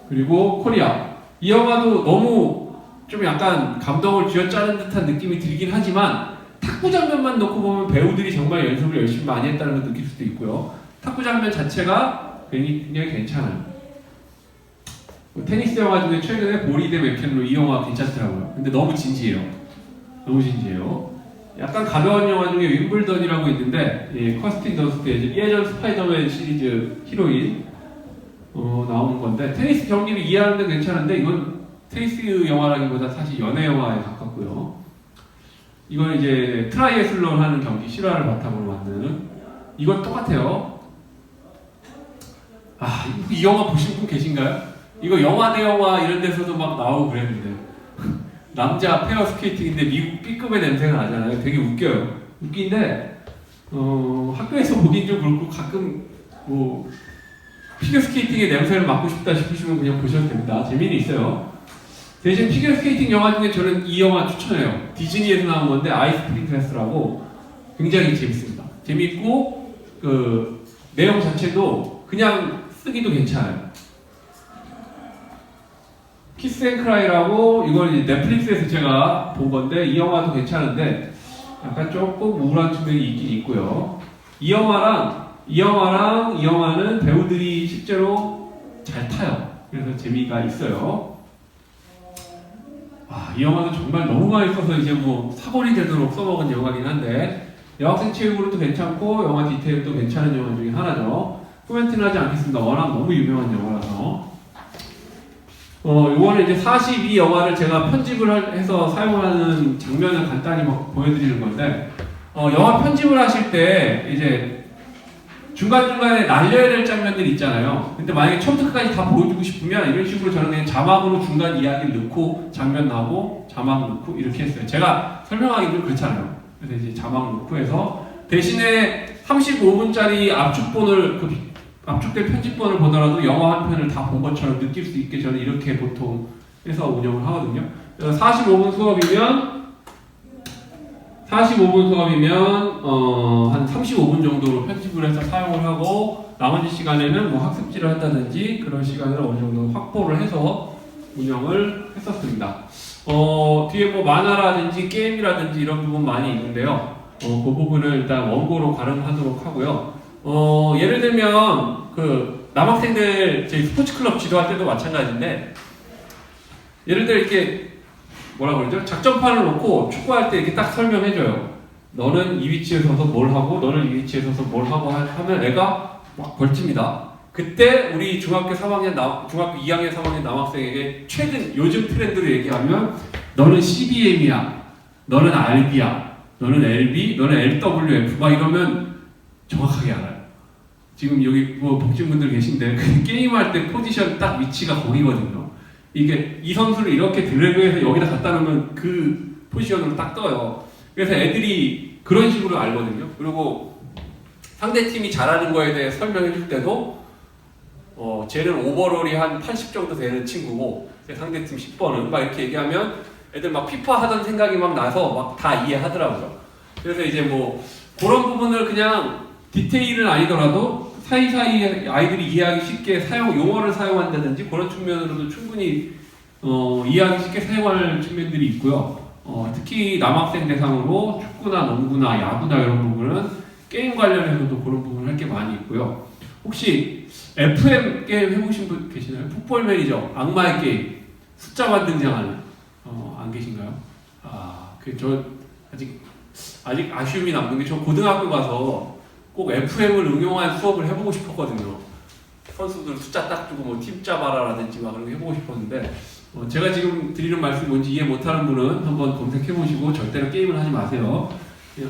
그리고 코리아. 이 영화도 너무 좀 약간 감동을 쥐어짜는 듯한 느낌이 들긴 하지만 탁구 장면만 놓고 보면 배우들이 정말 연습을 열심히 많이 했다는 걸 느낄 수도 있고요. 탁구 장면 자체가 굉장히 괜찮아요. 테니스 영화 중에 최근에 보리 대 맥켄로 이 영화 괜찮더라고요. 근데 너무 진지해요. 너무 진지해요. 약간 가벼운 영화 중에 윈블던이라고 있는데 커스틴 더스트 예전 스파이더맨 시리즈 히로인 나오는 건데 테니스 경기를 이해하는 데 괜찮은데 이건 테니스 영화라기보다 사실 연애 영화에 가깝고요. 이건 이제 트라이애슬론 하는 경기 실화를 바탕으로 만든 이건 똑같아요. 이 영화 보신 분 계신가요? 이거 영화 대 영화 이런 데서도 막 나오고 그랬는데 남자 페어 스케이팅인데 미국 B급의 냄새가 나잖아요. 되게 웃겨요. 웃긴데 학교에서 보긴 좀 그렇고 가끔 뭐 피겨스케이팅의 냄새를 맡고 싶다 싶으시면 그냥 보셔도 됩니다. 재미는 있어요. 대신 피겨스케이팅 영화 중에 저는 이 영화 추천해요. 디즈니에서 나온 건데 아이스 프린세스라고 굉장히 재밌습니다. 재밌고 그 내용 자체도 그냥 쓰기도 괜찮아요. 키스 앤 크라이라고 이걸 이제 넷플릭스에서 제가 본 건데 이 영화도 괜찮은데 약간 조금 우울한 측면이 있긴 있고요. 이 영화는 배우들이 실제로 잘 타요. 그래서 재미가 있어요. 이 영화는 정말 너무 많이 써서 이제 뭐 사본이 되도록 써먹은 영화긴 한데 여학생 체육으로도 괜찮고 영화 디테일도 괜찮은 영화 중에 하나죠. 코멘트는 하지 않겠습니다. 워낙 너무 유명한 영화라서. 이거는 이제 42 영화를 제가 편집을 해서 사용하는 장면을 간단히 보여드리는 건데 영화 편집을 하실 때 이제 중간중간에 날려야 될 장면들이 있잖아요. 근데 만약에 처음부터 끝까지 다 보여주고 싶으면 이런 식으로 저는 그냥 자막으로 중간 이야기를 넣고 장면 나오고 자막 넣고 이렇게 했어요. 제가 설명하기 좀 그렇잖아요. 그래서 이제 자막 넣고 해서 대신에 35분짜리 압축된 편집본을 보더라도 영화 한 편을 다 본 것처럼 느낄 수 있게 저는 이렇게 보통 해서 운영을 하거든요. 45분 수업이면 한 35분 정도로 편집을 해서 사용을 하고 나머지 시간에는 뭐 학습지를 한다든지 그런 시간을 어느 정도 확보를 해서 운영을 했었습니다. 뒤에 뭐 만화라든지 게임이라든지 이런 부분 많이 있는데요. 그 부분을 일단 원고로 가름하도록 하고요. 예를 들면 그 남학생들 저희 스포츠 클럽 지도할 때도 마찬가지인데 예를 들어 이렇게 뭐라 그러죠? 작전판을 놓고 축구할 때 이렇게 딱 설명해줘요. 너는 이 위치에 서서 뭘 하고 너는 이 위치에 서서 뭘 하고 하면 애가 막 벌집니다. 그때 우리 중학교 2학년 3학년 남학생에게 요즘 트렌드로 얘기하면 너는 CBM이야, 너는 RB야, 너는 LB, 너는 LWF 막 이러면 정확하게 알아요. 지금 여기 뭐 복진분들 계신데 게임할 때 포지션 딱 위치가 거기거든요. 이게 이 선수를 이렇게 드래그해서 여기다 갖다 놓으면 그 포지션으로 딱 떠요. 그래서 애들이 그런 식으로 알거든요. 그리고 상대팀이 잘하는 거에 대해 설명해 줄 때도 쟤는 오버롤이 한 80 정도 되는 친구고 상대팀 10번은 막 이렇게 얘기하면 애들 막 피파 하던 생각이 막 나서 막 다 이해하더라고요. 그래서 이제 뭐 그런 부분을 그냥 디테일은 아니더라도 사이사이 아이들이 이해하기 쉽게 용어를 사용한다든지 그런 측면으로도 충분히 이해하기 쉽게 사용할 측면들이 있고요. 특히 남학생 대상으로 축구나 농구나 야구나 이런 부분은 게임 관련해서도 그런 부분을 할 게 많이 있고요. 혹시 FM 게임 해보신 분 계시나요? 풋볼 매니저, 악마의 게임, 숫자만 등장하는 안 계신가요? 저 아직 아쉬움이 남는 게 저 고등학교 가서 꼭 FM을 응용한 수업을 해보고 싶었거든요. 선수들 숫자 딱 주고 뭐 팀 짜봐라라든지 막 그런 거 해보고 싶었는데 제가 지금 드리는 말씀이 뭔지 이해 못하는 분은 한번 검색해보시고 절대로 게임을 하지 마세요.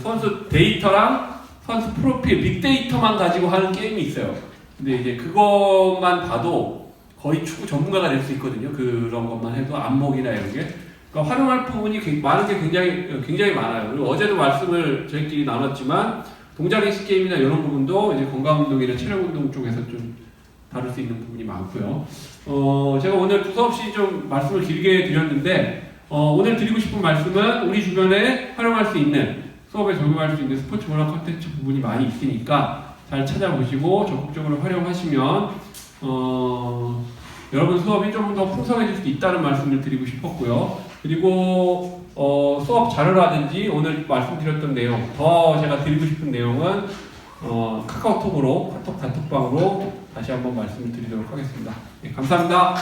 선수 데이터랑 선수 프로필, 빅데이터만 가지고 하는 게임이 있어요. 근데 이제 그것만 봐도 거의 축구 전문가가 될 수 있거든요. 그런 것만 해도 안목이나 이런 게. 그러니까 활용할 부분이 많은 게 굉장히 많아요. 그리고 어제도 말씀을 저희끼리 나눴지만 동작인식 게임이나 이런 부분도 이제 건강운동이나 체력운동 쪽에서 좀 다룰 수 있는 부분이 많고요. 제가 오늘 두서없이 좀 말씀을 길게 드렸는데 오늘 드리고 싶은 말씀은 우리 주변에 활용할 수 있는 수업에 적용할 수 있는 스포츠 문화 콘텐츠 부분이 많이 있으니까 잘 찾아보시고 적극적으로 활용하시면 여러분 수업이 좀 더 풍성해질 수 있다는 말씀을 드리고 싶었고요. 그리고 수업 자료라든지 오늘 말씀드렸던 내용, 더 제가 드리고 싶은 내용은 카카오톡으로, 카톡 단톡방으로 다시 한번 말씀을 드리도록 하겠습니다. 네, 감사합니다.